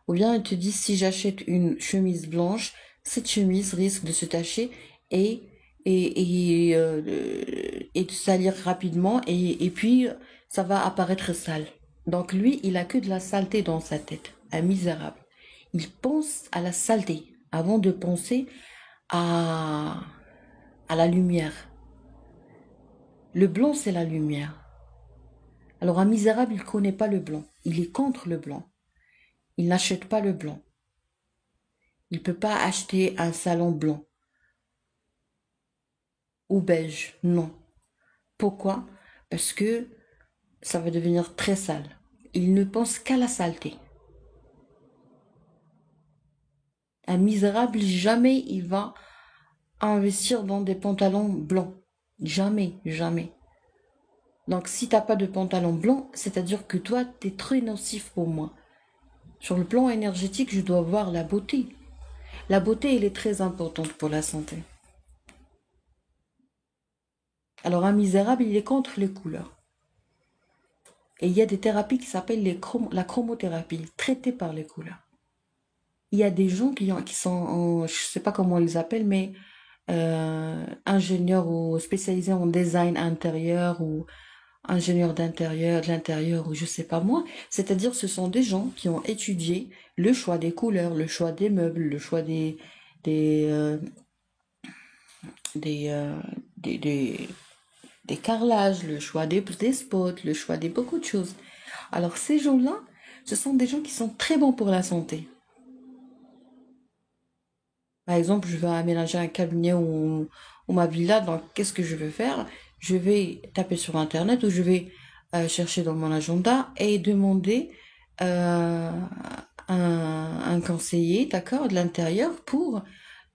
Speaker 1: Ou bien, il te dit, si j'achète une chemise blanche, cette chemise risque de se tacher et, et de salir rapidement. Et puis, ça va apparaître sale. Donc, lui, il a que de la saleté dans sa tête. Un misérable. Il pense à la saleté avant de penser à, à la lumière. Le blanc, c'est la lumière. Alors un misérable, il ne connaît pas le blanc. Il est contre le blanc. Il n'achète pas le blanc. Il ne peut pas acheter un salon blanc ou beige. Non. Pourquoi? Parce que ça va devenir très sale. Il ne pense qu'à la saleté. Un misérable, jamais il va investir dans des pantalons blancs. Jamais, jamais. Donc si t'as pas de pantalon blanc, c'est-à-dire que toi, t'es très nocif pour moi. Sur le plan énergétique, je dois voir la beauté. La beauté, elle est très importante pour la santé. Alors un misérable, il est contre les couleurs. Et il y a des thérapies qui s'appellent la chromothérapie, traitées par les couleurs. Il y a des gens qui sont, je sais pas comment on les appelle, mais ingénieurs ou spécialisés en design intérieur ou ingénieurs d'intérieur, de l'intérieur ou je sais pas moi. C'est-à-dire ce sont des gens qui ont étudié le choix des couleurs, le choix des meubles, le choix des, euh, des, euh, des, des, des carrelages, le choix des spots, le choix des beaucoup de choses. Alors ces gens-là, ce sont des gens qui sont très bons pour la santé. Par exemple, je vais aménager un cabinet ou ma villa, donc qu'est-ce que je vais faire? Je vais taper sur Internet ou je vais chercher dans mon agenda et demander euh, un conseiller, d'accord, de l'intérieur pour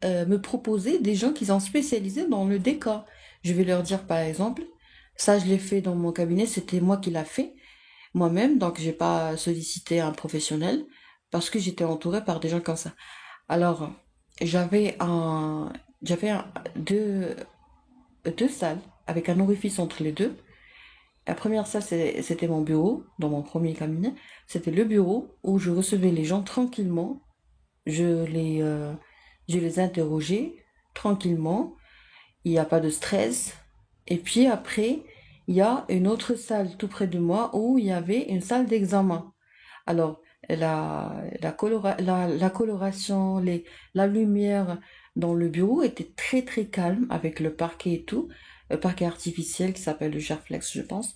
Speaker 1: me proposer des gens qui sont spécialisés dans le décor. Je vais leur dire, par exemple, ça je l'ai fait dans mon cabinet, c'était moi qui l'a fait moi-même, donc j'ai pas sollicité un professionnel parce que j'étais entourée par des gens comme ça. Alors, j'avais un, j'avais deux salles avec un orifice entre les deux. La première salle, c'était mon bureau, dans mon premier cabinet. C'était le bureau où je recevais les gens tranquillement. Je les, euh, je les interrogeais tranquillement. Il n'y a pas de stress. Et puis après, il y a une autre salle tout près de moi où il y avait une salle d'examen. Alors, la coloration, la lumière dans le bureau était très très calme avec le parquet et tout, le parquet artificiel qui s'appelle le Gerflex, je pense.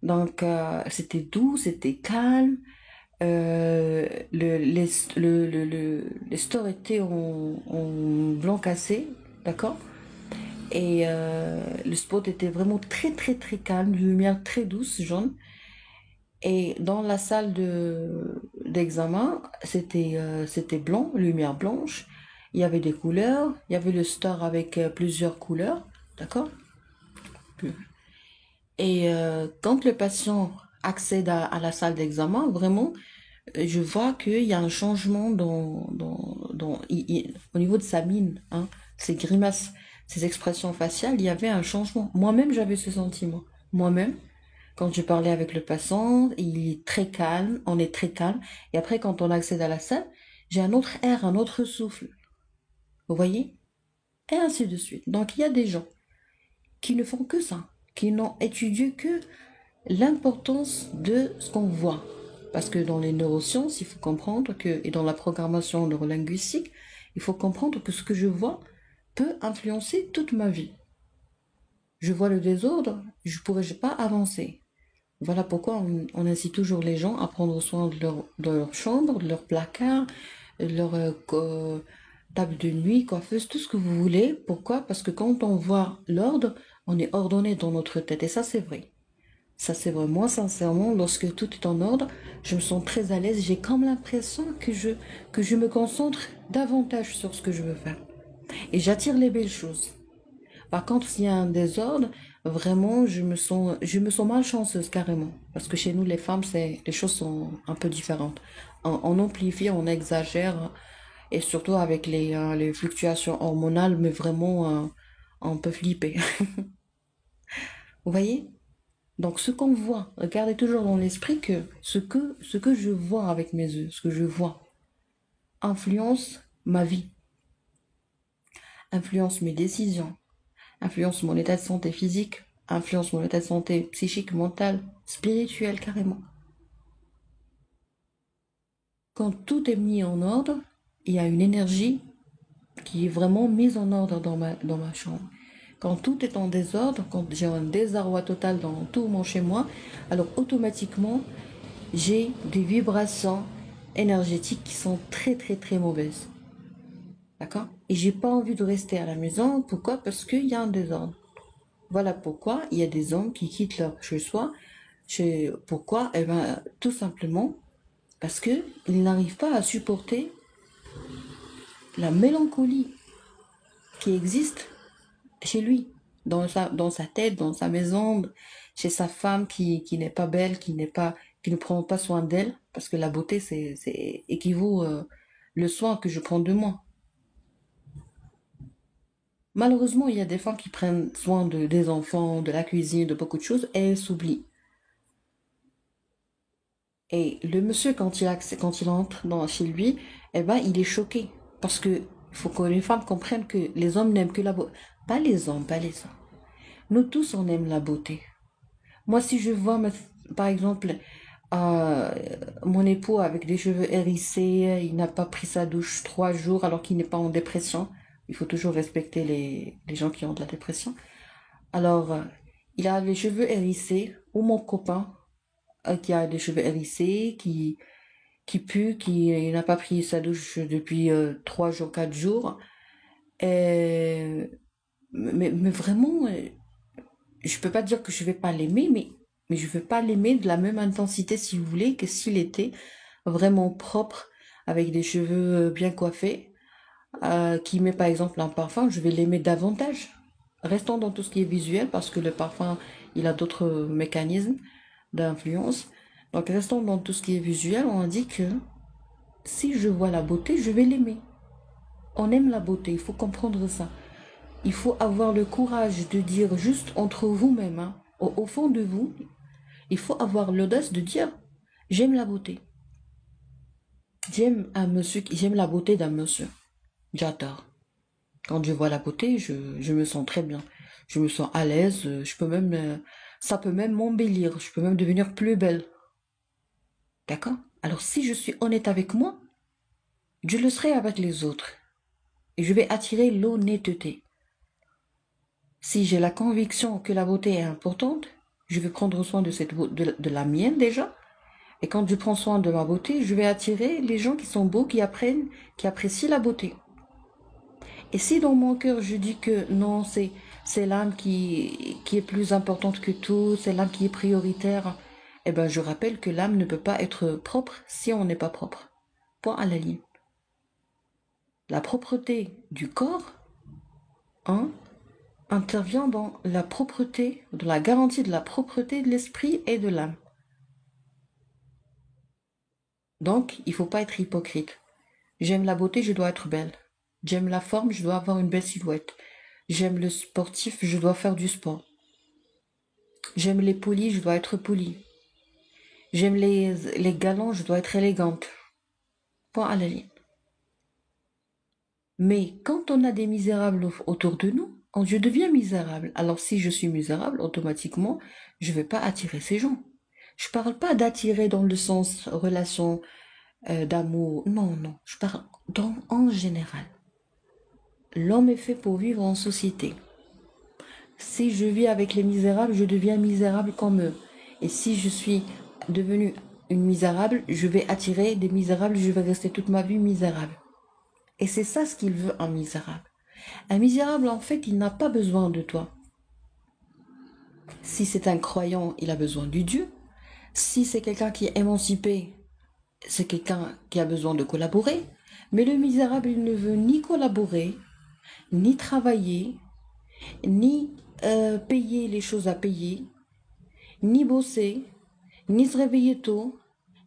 Speaker 1: Donc, c'était doux, c'était calme. Les stores étaient en blanc cassé, d'accord? Et le spot était vraiment très très très calme, lumière très douce, jaune. Et dans la salle d'examen, c'était blanc, lumière blanche. Il y avait des couleurs, il y avait le store avec plusieurs couleurs, d'accord? Et quand le patient accède à la salle d'examen, vraiment, je vois qu'il y a un changement au niveau de sa mine, hein, ses grimaces, ses expressions faciales, il y avait un changement. Moi-même, j'avais ce sentiment. Moi-même, quand je parlais avec le patient, il est très calme, on est très calme. Et après, quand on accède à la salle, j'ai un autre air, un autre souffle. Vous voyez? Et ainsi de suite. Donc, il y a des gens qui ne font que ça, qui n'ont étudié que l'importance de ce qu'on voit. Parce que dans les neurosciences, il faut comprendre que, et dans la programmation neurolinguistique, il faut comprendre que ce que je vois peut influencer toute ma vie. Je vois le désordre, je ne pourrais pas avancer. Voilà pourquoi on incite toujours les gens à prendre soin de leur chambre, de leur placard, de leur table de nuit, coiffeuse, tout ce que vous voulez. Pourquoi? Parce que quand on voit l'ordre, on est ordonné dans notre tête. Et ça, c'est vrai. Ça, c'est vrai. Moi, sincèrement, lorsque tout est en ordre, je me sens très à l'aise. J'ai comme l'impression que je me concentre davantage sur ce que je veux faire. Et j'attire les belles choses. Par contre, s'il y a un désordre, vraiment, je me sens malchanceuse carrément. Parce que chez nous, les femmes, les choses sont un peu différentes. On amplifie, on exagère, et surtout avec les fluctuations hormonales, mais vraiment, on peut flipper. Vous voyez? Donc, ce qu'on voit, regardez toujours dans l'esprit que ce que je vois avec mes yeux, ce que je vois, influence ma vie, influence mes décisions, influence mon état de santé physique, influence mon état de santé psychique, mental, spirituel carrément. Quand tout est mis en ordre, il y a une énergie qui est vraiment mise en ordre dans ma chambre. quand tout est en désordre, quand j'ai un désarroi total dans tout mon chez moi, alors automatiquement, j'ai des vibrations énergétiques qui sont très très très mauvaises. D'accord? Et j'ai pas envie de rester à la maison. Pourquoi? Parce qu'il y a un désordre. Voilà pourquoi il y a des hommes qui quittent leur chez-soi. Pourquoi? Eh ben, tout simplement parce qu'ils n'arrivent pas à supporter la mélancolie qui existe chez lui, dans sa tête, dans sa maison, chez sa femme qui n'est pas belle, qui ne prend pas soin d'elle, parce que la beauté, c'est équivaut le soin que je prends de moi. Malheureusement, il y a des femmes qui prennent soin des enfants, de la cuisine, de beaucoup de choses, et elles s'oublient. Et le monsieur, quand il entre chez lui, eh ben, il est choqué. Parce que il faut que les femmes comprennent que les hommes n'aiment que la beauté. Pas les hommes, pas les hommes. Nous tous, on aime la beauté. Moi, si je vois, par exemple, euh, mon époux avec des cheveux hérissés, il n'a pas pris sa douche 3 jours alors qu'il n'est pas en dépression. Il faut toujours respecter les gens qui ont de la dépression. Alors, il a les cheveux hérissés, ou mon copain qui a des cheveux hérissés, qui pue, qui n'a pas pris sa douche depuis 3 jours, 4 jours. Et, mais vraiment, je peux pas dire que je vais pas l'aimer, mais je veux pas l'aimer de la même intensité, si vous voulez, que s'il était vraiment propre, avec des cheveux bien coiffés, qui met par exemple un parfum, je vais l'aimer davantage. Restons dans tout ce qui est visuel, parce que le parfum, il a d'autres mécanismes d'influence. Donc restons dans tout ce qui est visuel, on dit que si je vois la beauté, je vais l'aimer. On aime la beauté, il faut comprendre ça. Il faut avoir le courage de dire juste entre vous-même, hein, au fond de vous, il faut avoir l'audace de dire j'aime la beauté. J'aime la beauté d'un monsieur. J'adore. Quand je vois la beauté, je me sens très bien. Je me sens à l'aise, ça peut même m'embellir, je peux même devenir plus belle. D'accord? Alors si je suis honnête avec moi, je le serai avec les autres. Et je vais attirer l'honnêteté. Si j'ai la conviction que la beauté est importante, je vais prendre soin de la mienne déjà. Et quand je prends soin de ma beauté, je vais attirer les gens qui sont beaux, qui apprécient la beauté. Et si dans mon cœur je dis que non, c'est l'âme qui est plus importante que tout, c'est l'âme qui est prioritaire, eh ben je rappelle que l'âme ne peut pas être propre si on n'est pas propre. Point à la ligne. La propreté du corps, hein, intervient dans la propreté, dans la garantie de la propreté de l'esprit et de l'âme. Donc, il ne faut pas être hypocrite. J'aime la beauté, je dois être belle. J'aime la forme, je dois avoir une belle silhouette. J'aime le sportif, je dois faire du sport. J'aime les polis, je dois être polie. J'aime les galants, je dois être élégante. Point à la ligne. Mais quand on a des misérables autour de nous, je deviens misérable. Alors si je suis misérable, automatiquement, je ne vais pas attirer ces gens. Je parle pas d'attirer dans le sens relation d'amour. Non, non. Je parle en général. L'homme est fait pour vivre en société. Si je vis avec les misérables, je deviens misérable comme eux. Et si je suis devenue une misérable, je vais attirer des misérables, je vais rester toute ma vie misérable. Et c'est ça ce qu'il veut, un misérable. Un misérable, en fait, il n'a pas besoin de toi. Si c'est un croyant, il a besoin du Dieu. Si c'est quelqu'un qui est émancipé, c'est quelqu'un qui a besoin de collaborer. Mais le misérable, il ne veut ni collaborer, ni travailler, ni payer les choses à payer, ni bosser, ni se réveiller tôt,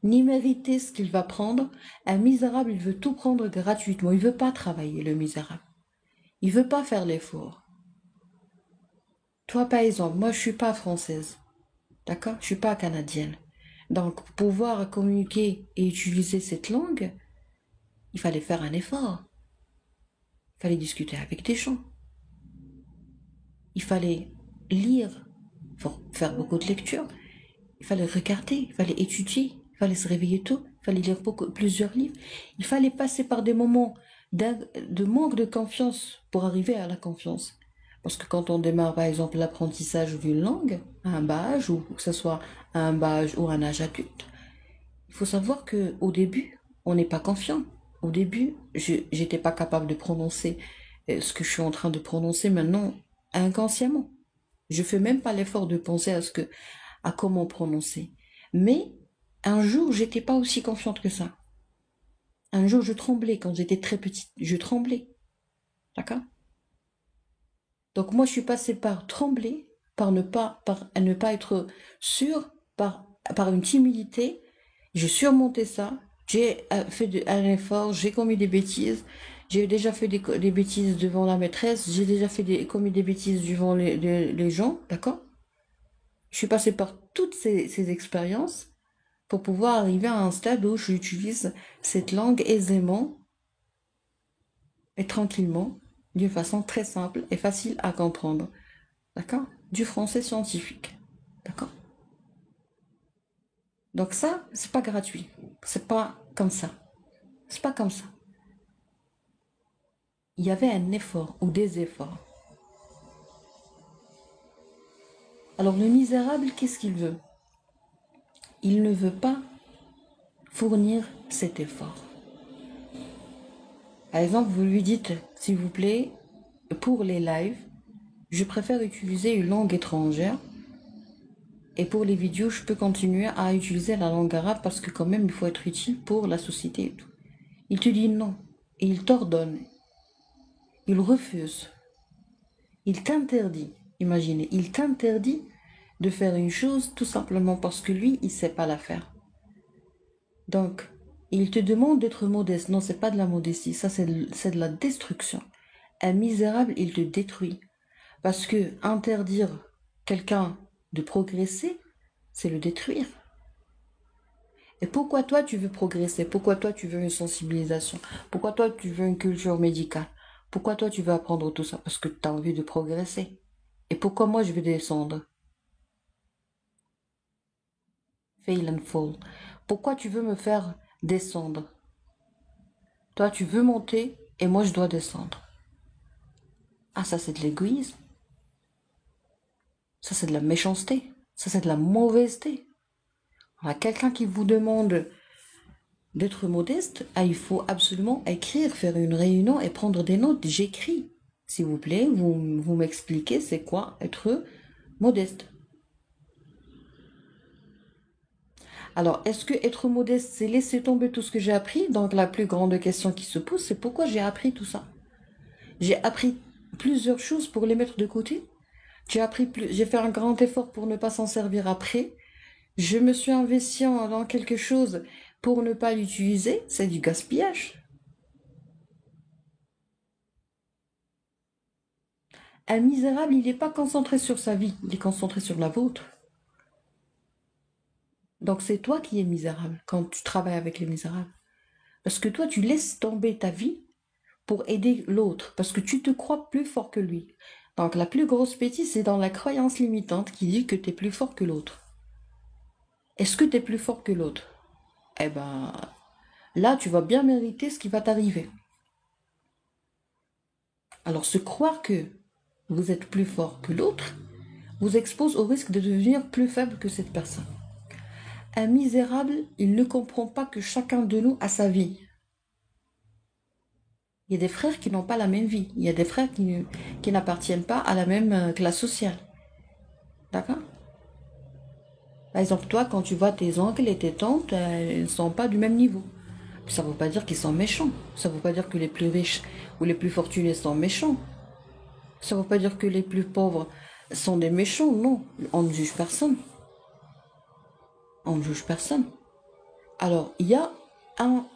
Speaker 1: ni mériter ce qu'il va prendre. Un misérable, il veut tout prendre gratuitement. Il ne veut pas travailler, le misérable. Il ne veut pas faire l'effort. Toi, par exemple, moi, je ne suis pas française. D'accord? Je ne suis pas canadienne. Donc, pour pouvoir communiquer et utiliser cette langue, il fallait faire un effort. Il fallait discuter avec des gens. Il fallait lire, faire beaucoup de lectures. Il fallait regarder, il fallait étudier, il fallait se réveiller tôt, il fallait lire plusieurs livres. Il fallait passer par des moments de manque de confiance pour arriver à la confiance. Parce que quand on démarre, par exemple, l'apprentissage d'une langue, à un bas âge, ou que ce soit à un bas âge ou à un âge adulte, il faut savoir que au début, on n'est pas confiant. Au début, je n'étais pas capable de prononcer ce que je suis en train de prononcer maintenant inconsciemment. Je fais même pas l'effort de penser à comment prononcer. Mais un jour, j'étais pas aussi confiante que ça. Un jour, je tremblais quand j'étais très petite. Je tremblais. D'accord? Donc moi, je suis passée par trembler, à ne pas être sûre, par une timidité. J'ai surmonté ça. J'ai fait un effort. J'ai commis des bêtises. J'ai déjà fait des bêtises devant la maîtresse. J'ai déjà commis des bêtises devant les gens. D'accord? Je suis passée par toutes ces expériences pour pouvoir arriver à un stade où j'utilise cette langue aisément et tranquillement, d'une façon très simple et facile à comprendre. D'accord? Du français scientifique. D'accord? Donc ça, c'est pas gratuit. C'est pas comme ça. C'est pas comme ça. Il y avait un effort ou des efforts. Alors le misérable, qu'est-ce qu'il veut? Il ne veut pas fournir cet effort. Par exemple, vous lui dites, s'il vous plaît, pour les lives, je préfère utiliser une langue étrangère. Et pour les vidéos, je peux continuer à utiliser la langue arabe parce que quand même, il faut être utile pour la société et tout. Il te dit non. Et il t'ordonne. Il refuse. Il t'interdit. Imaginez, il t'interdit de faire une chose tout simplement parce que lui, il ne sait pas la faire. Donc, il te demande d'être modeste. Non, c'est pas de la modestie. Ça, c'est de la destruction. Un misérable, il te détruit. Parce que interdire quelqu'un de progresser, c'est le détruire. Et pourquoi toi tu veux progresser? Pourquoi toi tu veux une sensibilisation? Pourquoi toi tu veux une culture médicale? Pourquoi toi tu veux apprendre tout ça? Parce que tu as envie de progresser. Et pourquoi moi je vais descendre? Fail and fall. Pourquoi tu veux me faire descendre? Toi tu veux monter et moi je dois descendre. Ah, ça c'est de l'égoïsme. Ça c'est de la méchanceté. Ça c'est de la mauvaiseté. Alors, quelqu'un qui vous demande d'être modeste, ah, il faut absolument écrire, faire une réunion et prendre des notes. J'écris. S'il vous plaît, vous m'expliquez c'est quoi être modeste. Alors, est-ce que être modeste, c'est laisser tomber tout ce que j'ai appris? Donc, la plus grande question qui se pose, c'est pourquoi j'ai appris tout ça? J'ai appris plusieurs choses pour les mettre de côté. J'ai fait un grand effort pour ne pas s'en servir après. Je me suis investi dans quelque chose pour ne pas l'utiliser. C'est du gaspillage. Un misérable, il n'est pas concentré sur sa vie, il est concentré sur la vôtre. Donc c'est toi qui es misérable quand tu travailles avec les misérables. Parce que toi, tu laisses tomber ta vie pour aider l'autre, parce que tu te crois plus fort que lui. Donc la plus grosse bêtise, c'est dans la croyance limitante qui dit que tu es plus fort que l'autre. Est-ce que tu es plus fort que l'autre? Eh ben, là, tu vas bien mériter ce qui va t'arriver. Alors se croire que vous êtes plus fort que l'autre vous expose au risque de devenir plus faible que cette personne. Un misérable, il ne comprend pas que chacun de nous a sa vie. Il y a des frères qui n'ont pas la même vie. Il y a des frères qui n'appartiennent pas à la même classe sociale. D'accord? Par exemple, toi, quand tu vois tes oncles et tes tantes, ils ne sont pas du même niveau. Ça ne veut pas dire qu'ils sont méchants. Ça ne veut pas dire que les plus riches ou les plus fortunés sont méchants. Ça ne veut pas dire que les plus pauvres sont des méchants. Non, on ne juge personne. On ne juge personne. Alors, il y a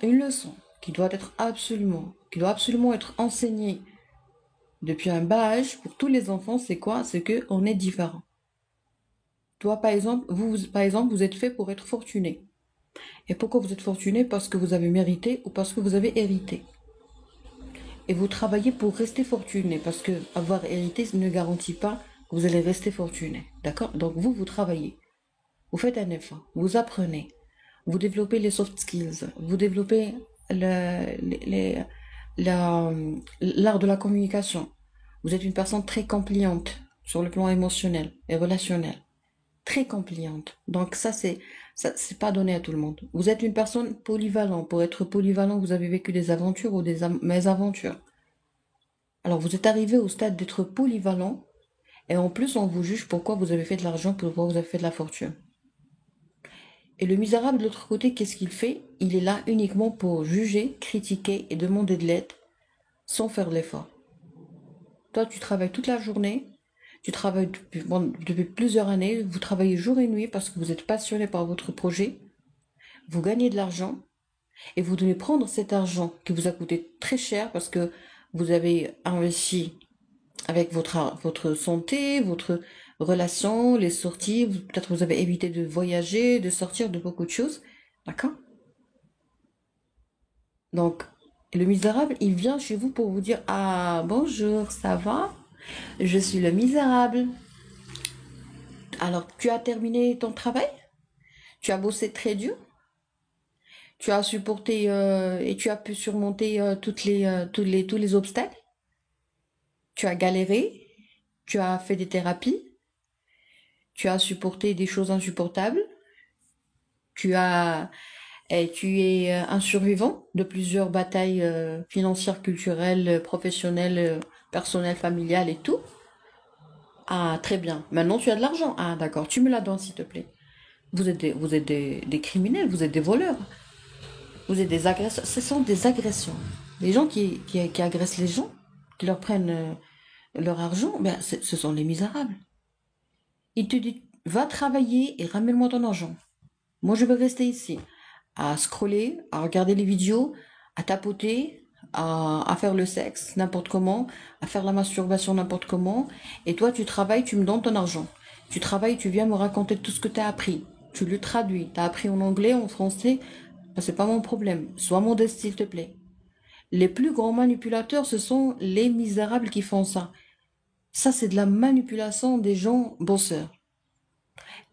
Speaker 1: une leçon qui doit absolument être enseignée depuis un bas âge pour tous les enfants. C'est quoi? C'est qu'on est différent. Toi, par exemple, vous êtes fait pour être fortuné. Et pourquoi vous êtes fortuné? Parce que vous avez mérité ou parce que vous avez hérité. Et vous travaillez pour rester fortuné, parce que avoir hérité ne garantit pas que vous allez rester fortuné. D'accord? Donc vous travaillez. Vous faites un effort. Vous apprenez. Vous développez les soft skills. Vous développez l'art de la communication. Vous êtes une personne très compliante sur le plan émotionnel et relationnel. Très compliante. Donc ça, c'est pas donné à tout le monde. Vous êtes une personne polyvalente. Pour être polyvalent, vous avez vécu des aventures ou des mésaventures. Alors vous êtes arrivé au stade d'être polyvalent et en plus on vous juge pourquoi vous avez fait de l'argent, pourquoi vous avez fait de la fortune. Et le misérable de l'autre côté, qu'est-ce qu'il fait? Il est là uniquement pour juger, critiquer et demander de l'aide sans faire l'effort. Toi, tu travailles toute la journée, tu travailles depuis plusieurs années, vous travaillez jour et nuit parce que vous êtes passionné par votre projet, vous gagnez de l'argent et vous devez prendre cet argent qui vous a coûté très cher parce que vous avez investi avec votre santé, votre relation, les sorties, peut-être vous avez évité de voyager, de sortir, de beaucoup de choses, d'accord? Donc, le misérable, il vient chez vous pour vous dire, ah, bonjour, ça va? Je suis le misérable. Alors, tu as terminé ton travail? Tu as bossé très dur? Tu as supporté et tu as pu surmonter tous les obstacles? Tu as galéré? Tu as fait des thérapies? Tu as supporté des choses insupportables? Tu as, tu es un survivant de plusieurs batailles financières, culturelles, professionnelles, personnelles, familiales et tout? Ah, très bien. Maintenant, tu as de l'argent. Ah, d'accord. Tu me la donnes, s'il te plaît. Vous êtes des criminels, vous êtes des voleurs, vous êtes des agresseurs. Ce sont des agressions. Les gens qui agressent les gens, qui leur prennent leur argent, ben, ce sont les misérables. Ils te disent, va travailler et ramène-moi ton argent. Moi, je veux rester ici, à scroller, à regarder les vidéos, à tapoter, à faire le sexe n'importe comment, à faire la masturbation n'importe comment. Et toi, tu travailles, tu me donnes ton argent. Tu travailles, tu viens me raconter tout ce que tu as appris. Tu le traduis. Tu as appris en anglais, en français. Ben, c'est pas mon problème. Sois modeste, s'il te plaît. Les plus grands manipulateurs, ce sont les misérables qui font ça. Ça, c'est de la manipulation des gens bosseurs.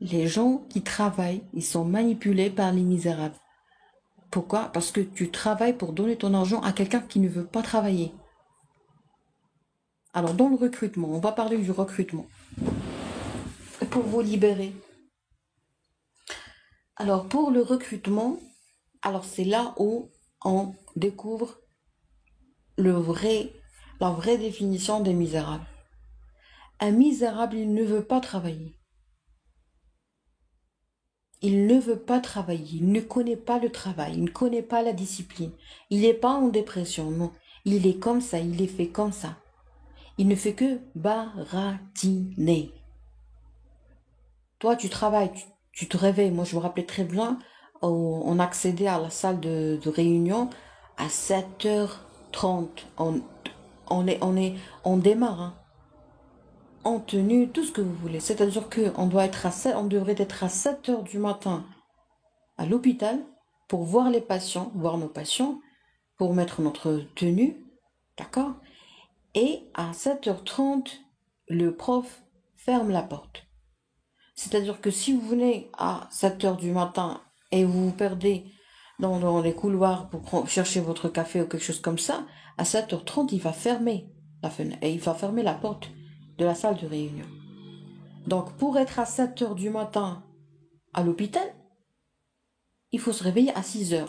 Speaker 1: Les gens qui travaillent, ils sont manipulés par les misérables. Pourquoi? Parce que tu travailles pour donner ton argent à quelqu'un qui ne veut pas travailler. Alors, dans le recrutement, on va parler du recrutement. Pour vous libérer. Alors, pour le recrutement, alors c'est là où on découvre le vrai, la vraie définition des misérables. Un misérable, il ne veut pas travailler. Il ne veut pas travailler, il ne connaît pas le travail, il ne connaît pas la discipline. Il n'est pas en dépression, non. Il est comme ça, il est fait comme ça. Il ne fait que baratiner. Toi, tu travailles, tu te réveilles. Moi, je me rappelais très bien, on accédait à la salle de réunion à 7h30. On démarre, hein, en tenue, tout ce que vous voulez. C'est-à-dire qu'on doit être on devrait être à 7h du matin à l'hôpital pour voir les patients, voir nos patients, pour mettre notre tenue, d'accord? Et à 7h30, le prof ferme la porte. C'est-à-dire que si vous venez à 7h du matin et vous vous perdez dans les couloirs pour chercher votre café ou quelque chose comme ça, à 7h30, il va fermer la fenêtre et il va fermer la porte de la salle de réunion. Donc, pour être à 7h du matin à l'hôpital, il faut se réveiller à 6h.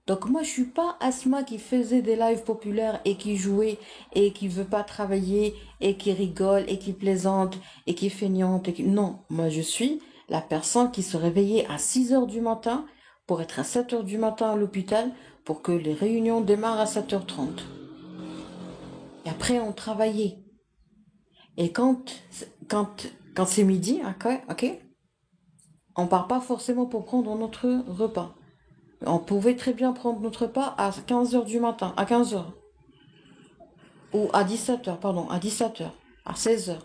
Speaker 1: Donc moi, je suis pas Asma qui faisait des lives populaires et qui jouait et qui veut pas travailler et qui rigole et qui plaisante et qui est feignante. Non, moi je suis la personne qui se réveillait à 6h du matin pour être à 7h du matin à l'hôpital pour que les réunions démarrent à 7h30. Et après, on travaillait. Et quand c'est midi, ok, on part pas forcément pour prendre notre repas. On pouvait très bien prendre notre repas à 15h du matin, à 15h. Ou à 17h, pardon, à 17h, à 16h.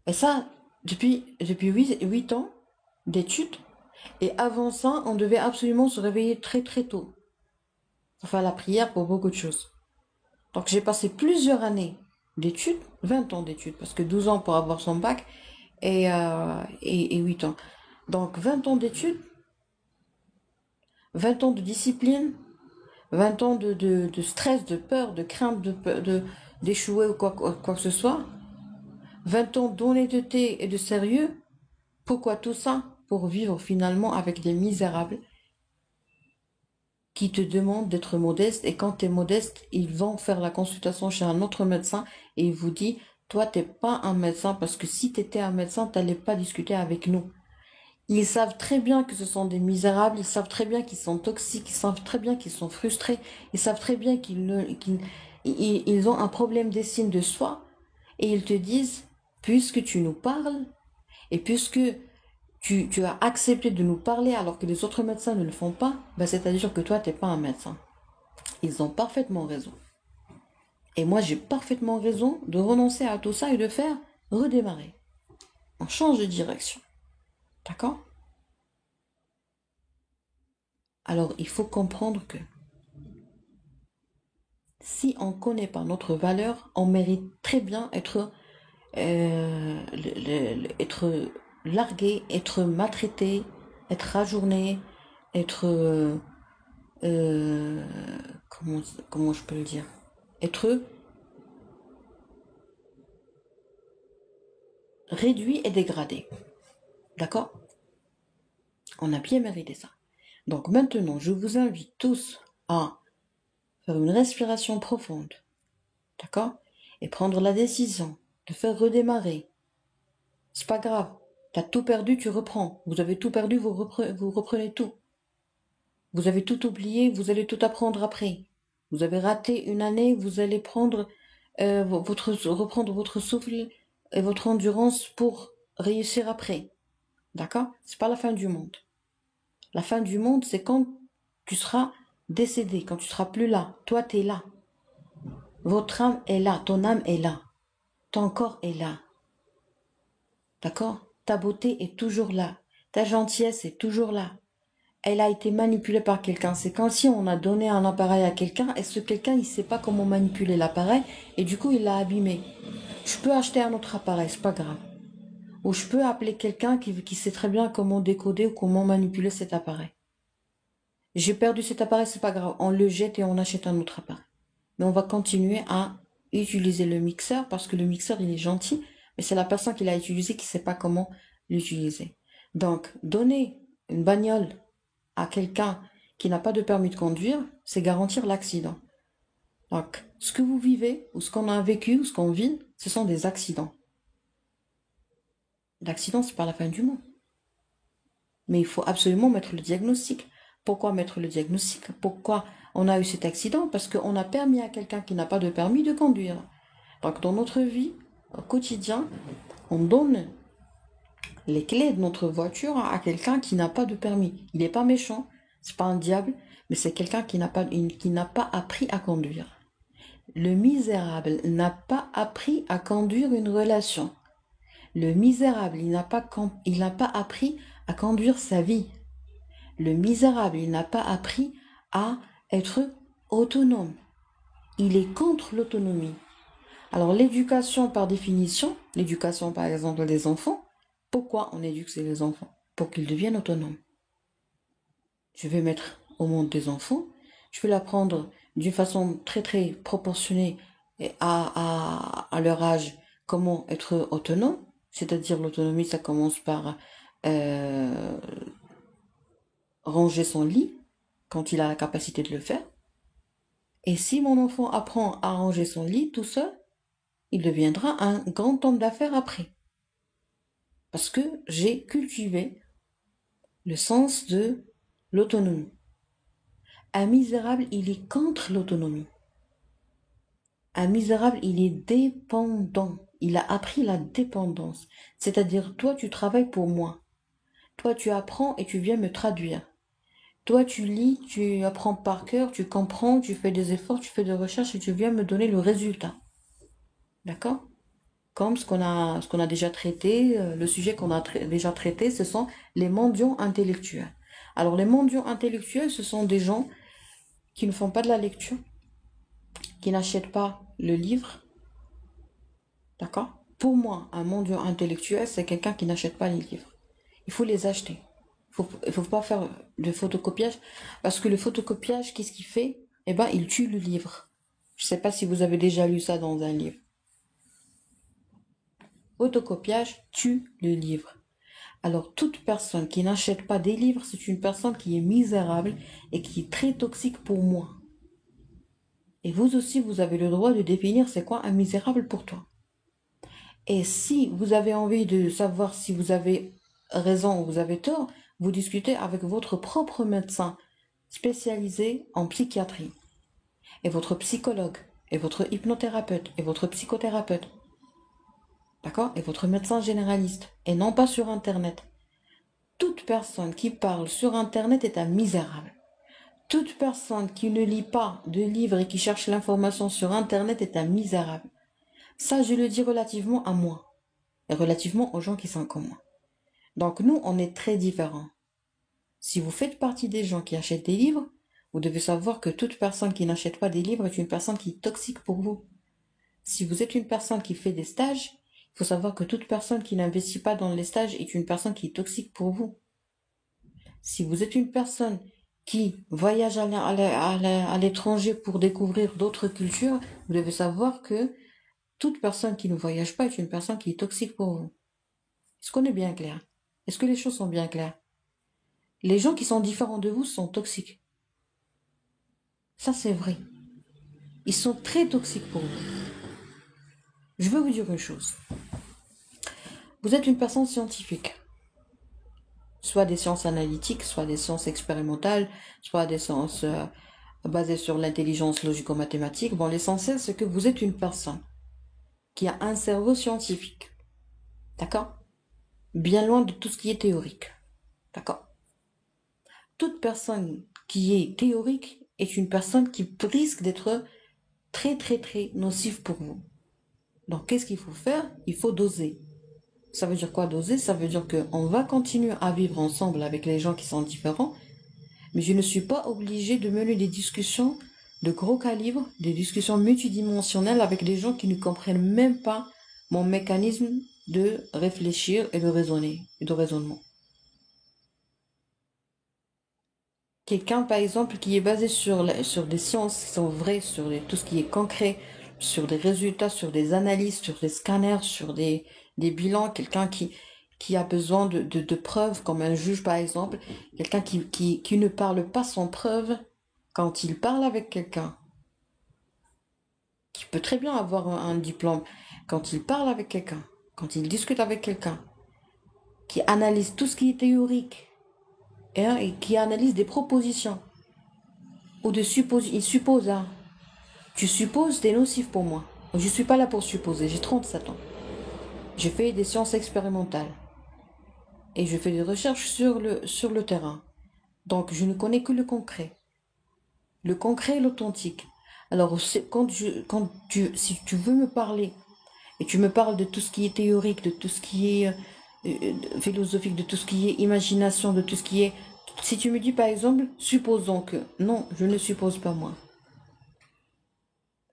Speaker 1: Et ça, depuis 8 ans d'études. Et avant ça, on devait absolument se réveiller très très tôt. Pour faire la prière pour beaucoup de choses. Donc j'ai passé plusieurs années d'études, 20 ans d'études, parce que 12 ans pour avoir son bac et 8 ans. Donc 20 ans d'études, 20 ans de discipline, 20 ans de stress, de peur, de crainte, d'échouer ou quoi que ce soit. 20 ans d'honnêteté et de sérieux. Pourquoi tout ça? Pour vivre finalement avec des misérables qui te demandent d'être modeste, et quand tu es modeste, ils vont faire la consultation chez un autre médecin et il vous dit, toi, t'es pas un médecin, parce que si tu étais un médecin, t'allais pas discuter avec nous. Ils savent très bien que ce sont des misérables, ils savent très bien qu'ils sont toxiques, ils savent très bien qu'ils sont frustrés, ils savent très bien qu'ils ont un problème d'estime de soi, et ils te disent, puisque tu nous parles, et puisque tu as accepté de nous parler alors que les autres médecins ne le font pas, ben c'est-à-dire que toi, tu n'es pas un médecin. Ils ont parfaitement raison. Et moi, j'ai parfaitement raison de renoncer à tout ça et de faire redémarrer. On change de direction. D'accord? Alors, il faut comprendre que si on ne connaît pas notre valeur, on mérite très bien être largué, être maltraité, être ajourné, être... euh, comment je peux le dire? Être réduit et dégradé. D'accord? On a bien mérité ça. Donc maintenant, je vous invite tous à faire une respiration profonde. D'accord? Et prendre la décision de faire redémarrer. C'est pas grave. T'as tout perdu, tu reprends. Vous avez tout perdu, vous reprenez tout. Vous avez tout oublié, vous allez tout apprendre après. Vous avez raté une année, vous allez reprendre votre souffle et votre endurance pour réussir après. D'accord? C'est pas la fin du monde. La fin du monde, c'est quand tu seras décédé, quand tu seras plus là. Toi, tu es là. Votre âme est là, ton âme est là. Ton corps est là. D'accord? Ta beauté est toujours là. Ta gentillesse est toujours là. Elle a été manipulée par quelqu'un. C'est comme si on a donné un appareil à quelqu'un et ce quelqu'un, il ne sait pas comment manipuler l'appareil et du coup, il l'a abîmé. Je peux acheter un autre appareil, c'est pas grave. Ou je peux appeler quelqu'un qui sait très bien comment décoder ou comment manipuler cet appareil. J'ai perdu cet appareil, c'est pas grave. On le jette et on achète un autre appareil. Mais on va continuer à utiliser le mixeur parce que le mixeur, il est gentil, mais c'est la personne qui l'a utilisé qui ne sait pas comment l'utiliser. Donc, donner une bagnole à quelqu'un qui n'a pas de permis de conduire, c'est garantir l'accident. Donc, ce que vous vivez, ou ce qu'on a vécu, ou ce qu'on vit, ce sont des accidents. L'accident, c'est pas la fin du monde. Mais il faut absolument mettre le diagnostic. Pourquoi mettre le diagnostic? Pourquoi on a eu cet accident? Parce qu'on a permis à quelqu'un qui n'a pas de permis de conduire. Donc dans notre vie, au quotidien, on donne les clés de notre voiture à quelqu'un qui n'a pas de permis. Il n'est pas méchant, c'est pas un diable, mais c'est quelqu'un qui n'a pas appris à conduire. Le misérable n'a pas appris à conduire une relation. Le misérable, il n'a pas appris à conduire sa vie. Le misérable, il n'a pas appris à être autonome. Il est contre l'autonomie. Alors l'éducation par définition, l'éducation par exemple des enfants, pourquoi on éduque les enfants? Pour qu'ils deviennent autonomes. Je vais mettre au monde des enfants, je vais l'apprendre d'une façon très très proportionnée à leur âge comment être autonome, c'est-à-dire l'autonomie ça commence par ranger son lit quand il a la capacité de le faire. Et si mon enfant apprend à ranger son lit tout seul, il deviendra un grand homme d'affaires après. Parce que j'ai cultivé le sens de l'autonomie. Un misérable, il est contre l'autonomie. Un misérable, il est dépendant. Il a appris la dépendance. C'est-à-dire, toi, tu travailles pour moi. Toi, tu apprends et tu viens me traduire. Toi, tu lis, tu apprends par cœur, tu comprends, tu fais des efforts, tu fais des recherches et tu viens me donner le résultat. D'accord? Comme ce qu'on a déjà traité, le sujet qu'on a déjà traité, ce sont les mendiants intellectuels. Alors, les mendiants intellectuels, ce sont des gens qui ne font pas de la lecture, qui n'achètent pas le livre. D'accord? Pour moi, un mendiant intellectuel, c'est quelqu'un qui n'achète pas les livres. Il faut les acheter. Il faut pas faire de photocopiage, parce que le photocopiage, qu'est-ce qu'il fait? eh ben, il tue le livre. Je ne sais pas si vous avez déjà lu ça dans un livre. Autocopiage tue le livre. Alors, toute personne qui n'achète pas des livres, c'est une personne qui est misérable et qui est très toxique pour moi. Et vous aussi, vous avez le droit de définir c'est quoi un misérable pour toi. Et si vous avez envie de savoir si vous avez raison ou vous avez tort, vous discutez avec votre propre médecin spécialisé en psychiatrie, et votre psychologue, et votre hypnothérapeute, et votre psychothérapeute, d'accord? Et votre médecin généraliste, et non pas sur Internet. Toute personne qui parle sur Internet est un misérable. Toute personne qui ne lit pas de livres et qui cherche l'information sur Internet est un misérable. Ça, je le dis relativement à moi, et relativement aux gens qui sont comme moi. Donc nous, on est très différents. Si vous faites partie des gens qui achètent des livres, vous devez savoir que toute personne qui n'achète pas des livres est une personne qui est toxique pour vous. Si vous êtes une personne qui fait des stages, il faut savoir que toute personne qui n'investit pas dans les stages est une personne qui est toxique pour vous. Si vous êtes une personne qui voyage à l'étranger pour découvrir d'autres cultures, vous devez savoir que toute personne qui ne voyage pas est une personne qui est toxique pour vous. Est-ce qu'on est bien clair? Est-ce que les choses sont bien claires? Les gens qui sont différents de vous sont toxiques. Ça, c'est vrai. Ils sont très toxiques pour vous. Je veux vous dire une chose. Vous êtes une personne scientifique. Soit des sciences analytiques, soit des sciences expérimentales, soit des sciences basées sur l'intelligence logico-mathématique. Bon, l'essentiel, c'est que vous êtes une personne qui a un cerveau scientifique. D'accord? Bien loin de tout ce qui est théorique. D'accord? Toute personne qui est théorique est une personne qui risque d'être très très très nocive pour vous. Donc qu'est-ce qu'il faut faire? Il faut doser. Ça veut dire quoi doser? Ça veut dire qu'on va continuer à vivre ensemble avec les gens qui sont différents, mais je ne suis pas obligée de mener des discussions de gros calibre, des discussions multidimensionnelles avec des gens qui ne comprennent même pas mon mécanisme de réfléchir et de raisonner, et de raisonnement. Quelqu'un, par exemple, qui est basé sur des sciences qui sont vraies, sur tout ce qui est concret, sur des résultats, sur des analyses, sur des scanners, sur des bilans, quelqu'un qui a besoin de preuves, comme un juge, par exemple, quelqu'un qui ne parle pas sans preuve, quand il parle avec quelqu'un, qui peut très bien avoir un diplôme, quand il parle avec quelqu'un, quand il discute avec quelqu'un, qui analyse tout ce qui est théorique, et qui analyse des propositions, ou il suppose, hein. Tu supposes, t'es nocif pour moi. Je ne suis pas là pour supposer, j'ai 37 ans. J'ai fait des sciences expérimentales. Et je fais des recherches sur le terrain. Donc je ne connais que le concret. Le concret et l'authentique. Alors si tu veux me parler, et tu me parles de tout ce qui est théorique, de tout ce qui est philosophique, de tout ce qui est imagination, de tout ce qui est... Si tu me dis par exemple, supposons que... Non, je ne suppose pas moi.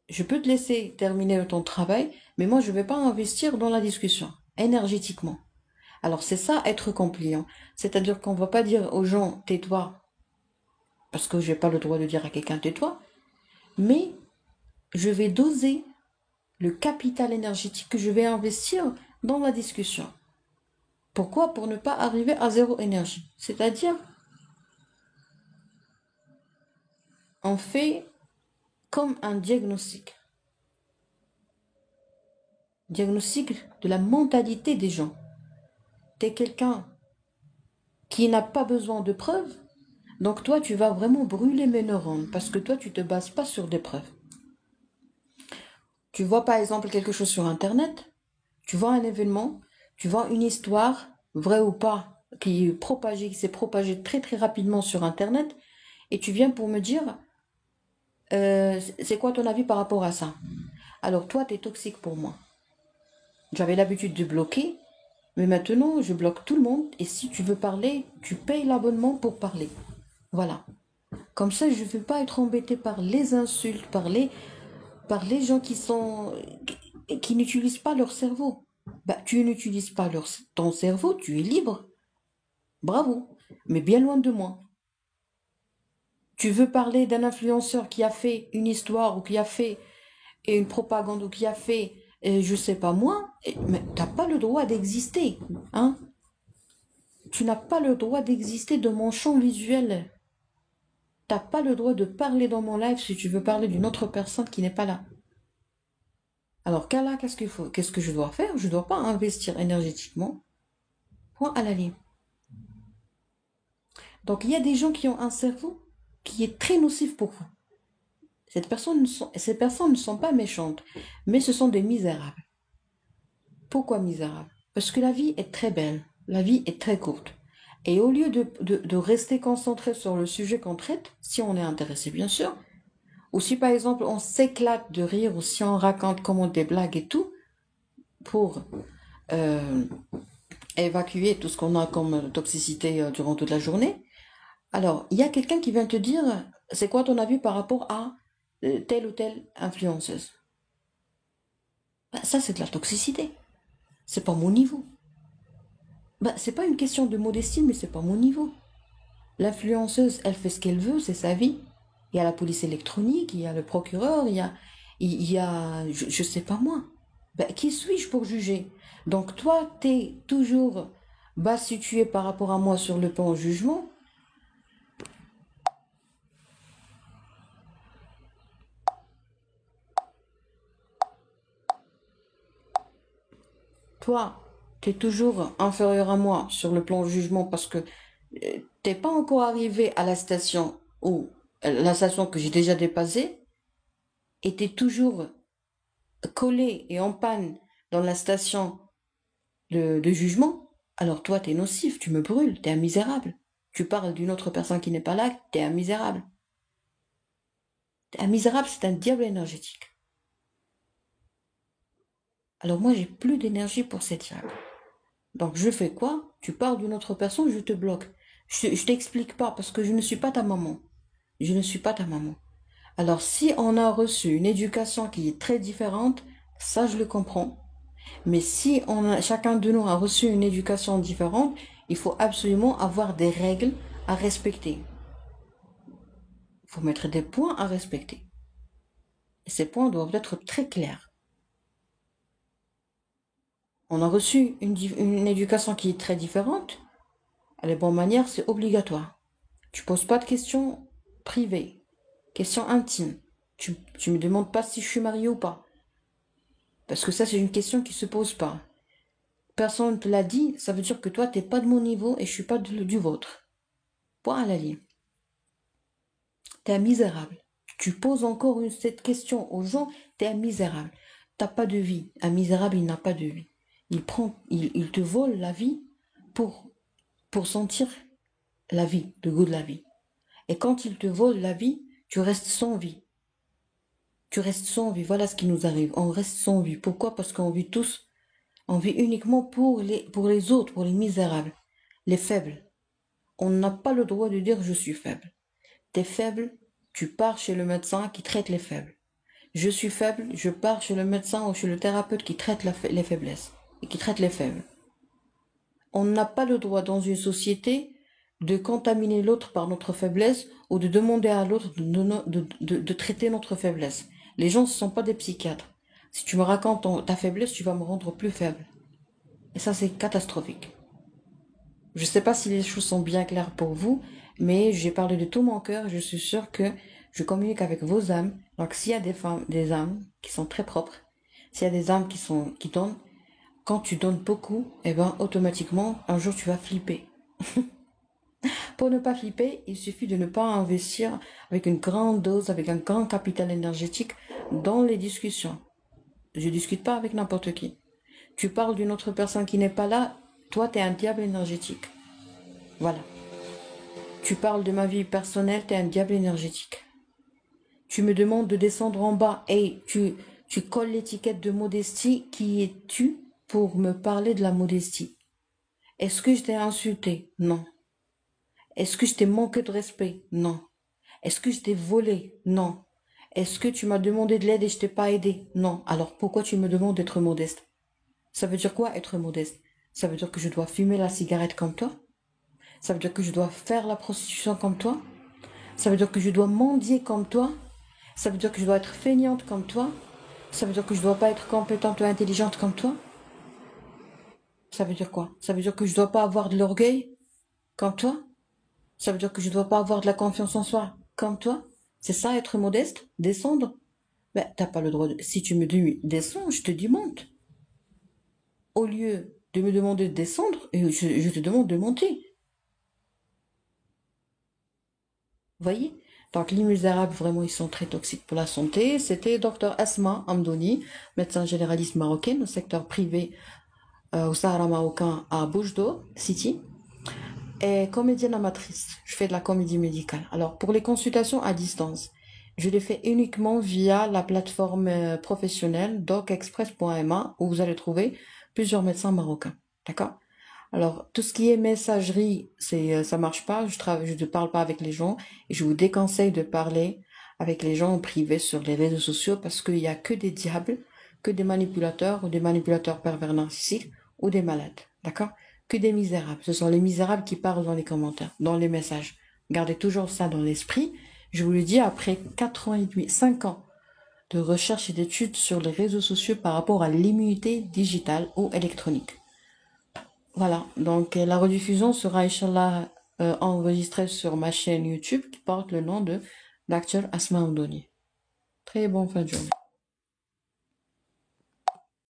Speaker 1: Je peux te laisser terminer ton travail, mais moi, je ne vais pas investir dans la discussion, énergétiquement. Alors, c'est ça, être compliant. C'est-à-dire qu'on ne va pas dire aux gens, tais-toi, parce que je n'ai pas le droit de dire à quelqu'un, tais-toi, mais je vais doser le capital énergétique que je vais investir dans la discussion. Pourquoi? Pour ne pas arriver à zéro énergie. C'est-à-dire, on fait comme un diagnostic. Diagnostic de la mentalité des gens. Tu es quelqu'un qui n'a pas besoin de preuves, donc toi, tu vas vraiment brûler mes neurones parce que toi, tu ne te bases pas sur des preuves. Tu vois par exemple quelque chose sur Internet, tu vois un événement, tu vois une histoire, vraie ou pas, qui s'est propagée très très rapidement sur Internet, et tu viens pour me dire, c'est quoi ton avis par rapport à ça? Alors toi, tu es toxique pour moi. J'avais l'habitude de bloquer, mais maintenant, je bloque tout le monde, et si tu veux parler, tu payes l'abonnement pour parler. Voilà. Comme ça, je ne veux pas être embêtée par les insultes, par les gens qui n'utilisent pas leur cerveau. Bah, tu n'utilises pas ton cerveau, tu es libre. Bravo. Mais bien loin de moi. Tu veux parler d'un influenceur qui a fait une histoire ou qui a fait une propagande ou qui a fait, je sais pas moi, mais t'as pas le droit d'exister, hein? Tu n'as pas le droit d'exister dans mon champ visuel. T'as pas le droit de parler dans mon live si tu veux parler d'une autre personne qui n'est pas là. Alors là, qu'est-ce qu'il faut? Qu'est-ce que je dois faire? Je dois pas investir énergétiquement. Point à la ligne. Donc il y a des gens qui ont un cerveau qui est très nocif pour vous. Ces personnes ne sont pas méchantes, mais ce sont des misérables. Pourquoi misérables? Parce que la vie est très belle, la vie est très courte. Et au lieu de rester concentré sur le sujet qu'on traite, si on est intéressé bien sûr, ou si par exemple on s'éclate de rire, ou si on raconte comment des blagues et tout, pour euh, évacuer tout ce qu'on a comme toxicité durant toute la journée, alors il y a quelqu'un qui vient te dire, c'est quoi ton avis par rapport à telle ou telle influenceuse? Ça c'est de la toxicité, c'est pas mon niveau. C'est pas une question de modestie, mais c'est pas mon niveau. L'influenceuse, elle fait ce qu'elle veut, c'est sa vie. Il y a la police électronique, il y a le procureur, il y a je sais pas moi. Qui suis-je pour juger? Donc toi, t'es toujours bas situé par rapport à moi sur le plan jugement. Toi, t'es toujours inférieur à moi sur le plan jugement parce que t'es pas encore arrivé à la station où la station que j'ai déjà dépassée et t'es toujours collé et en panne dans la station de jugement, alors toi, t'es nocif, tu me brûles, t'es un misérable. Tu parles d'une autre personne qui n'est pas là, t'es un misérable. T'es un misérable, c'est un diable énergétique. Alors moi, j'ai plus d'énergie pour ces diables. Donc je fais quoi? Tu parles d'une autre personne, je te bloque. Je t'explique pas parce que je ne suis pas ta maman. Je ne suis pas ta maman. Alors si on a reçu une éducation qui est très différente, ça je le comprends. Mais si chacun de nous a reçu une éducation différente, il faut absolument avoir des règles à respecter. Il faut mettre des points à respecter. Et ces points doivent être très clairs. On a reçu une éducation qui est très différente. Les bonnes manières, c'est obligatoire. Tu poses pas de questions privées, questions intimes. Tu me demandes pas si je suis mariée ou pas. Parce que ça, c'est une question qui se pose pas. Personne ne te l'a dit, ça veut dire que toi, t'es pas de mon niveau et je suis pas du vôtre. Point à la ligne. T'es un misérable. Tu poses encore cette question aux gens, t'es un misérable. T'as pas de vie. Un misérable, il n'a pas de vie. Il te vole la vie pour, pour sentir la vie, le goût de la vie. Et quand il te vole la vie, tu restes sans vie. Tu restes sans vie. Voilà ce qui nous arrive. On reste sans vie. Pourquoi? Parce qu'on vit tous, on vit uniquement pour les autres, pour les misérables, les faibles. On n'a pas le droit de dire je suis faible. T'es faible, tu pars chez le médecin qui traite les faibles. Je suis faible, je pars chez le médecin ou chez le thérapeute qui traite les faiblesses et qui traite les faibles. On n'a pas le droit dans une société de contaminer l'autre par notre faiblesse ou de demander à l'autre de traiter notre faiblesse. Les gens ne sont pas des psychiatres. Si tu me racontes ta faiblesse, tu vas me rendre plus faible. Et ça, c'est catastrophique. Je ne sais pas si les choses sont bien claires pour vous, mais j'ai parlé de tout mon cœur. Je suis sûre que je communique avec vos âmes. Donc, s'il y a des âmes qui sont très propres, s'il y a des âmes qui donnent, quand tu donnes beaucoup, eh ben, automatiquement, un jour, tu vas flipper. Pour ne pas flipper, il suffit de ne pas investir avec une grande dose, avec un grand capital énergétique dans les discussions. Je discute pas avec n'importe qui. Tu parles d'une autre personne qui n'est pas là, toi, tu es un diable énergétique. Voilà. Tu parles de ma vie personnelle, t'es un diable énergétique. Tu me demandes de descendre en bas et tu colles l'étiquette de modestie. Qui es-tu pour me parler de la modestie? Est-ce que je t'ai insulté? Non. Est-ce que je t'ai manqué de respect? Non. Est-ce que je t'ai volé? Non. Est-ce que tu m'as demandé de l'aide et je t'ai pas aidé? Non. Alors pourquoi tu me demandes d'être modeste? Ça veut dire quoi être modeste? Ça veut dire que je dois fumer la cigarette comme toi? Ça veut dire que je dois faire la prostitution comme toi? Ça veut dire que je dois mendier comme toi? Ça veut dire que je dois être feignante comme toi? Ça veut dire que je dois pas être compétente ou intelligente comme toi? Ça veut dire quoi? Ça veut dire que je dois pas avoir de l'orgueil comme toi? Ça veut dire que je dois pas avoir de la confiance en soi comme toi? C'est ça être modeste? Descendre? Ben, t'as pas le droit de... Si tu me dis descends, je te dis monte. Au lieu de me demander de descendre, je te demande de monter. Vous voyez? Donc, les misérables, vraiment, ils sont très toxiques pour la santé. C'était Dr Asma Amdouni, médecin généraliste marocaine au secteur privé au Sahara marocain à Boujdo City. Et comédienne amatrice. Je fais de la comédie médicale. Alors, pour les consultations à distance, je les fais uniquement via la plateforme professionnelle docexpress.ma où vous allez trouver plusieurs médecins marocains. D'accord? Alors, tout ce qui est messagerie, ça marche pas. Je ne parle pas avec les gens et je vous déconseille de parler avec les gens en privé sur les réseaux sociaux parce qu'il y a que des diables, que des manipulateurs ou des manipulateurs pervers narcissiques ou des malades. D'accord? Que des misérables. Ce sont les misérables qui parlent dans les commentaires, dans les messages. Gardez toujours ça dans l'esprit. Je vous le dis après 4 ans et demi, 5 ans de recherche et d'études sur les réseaux sociaux par rapport à l'immunité digitale ou électronique. Voilà, donc la rediffusion sera, Inch'Allah, enregistrée sur ma chaîne YouTube qui porte le nom de l'acteur Asma Amdouni. Très bonne fin de journée.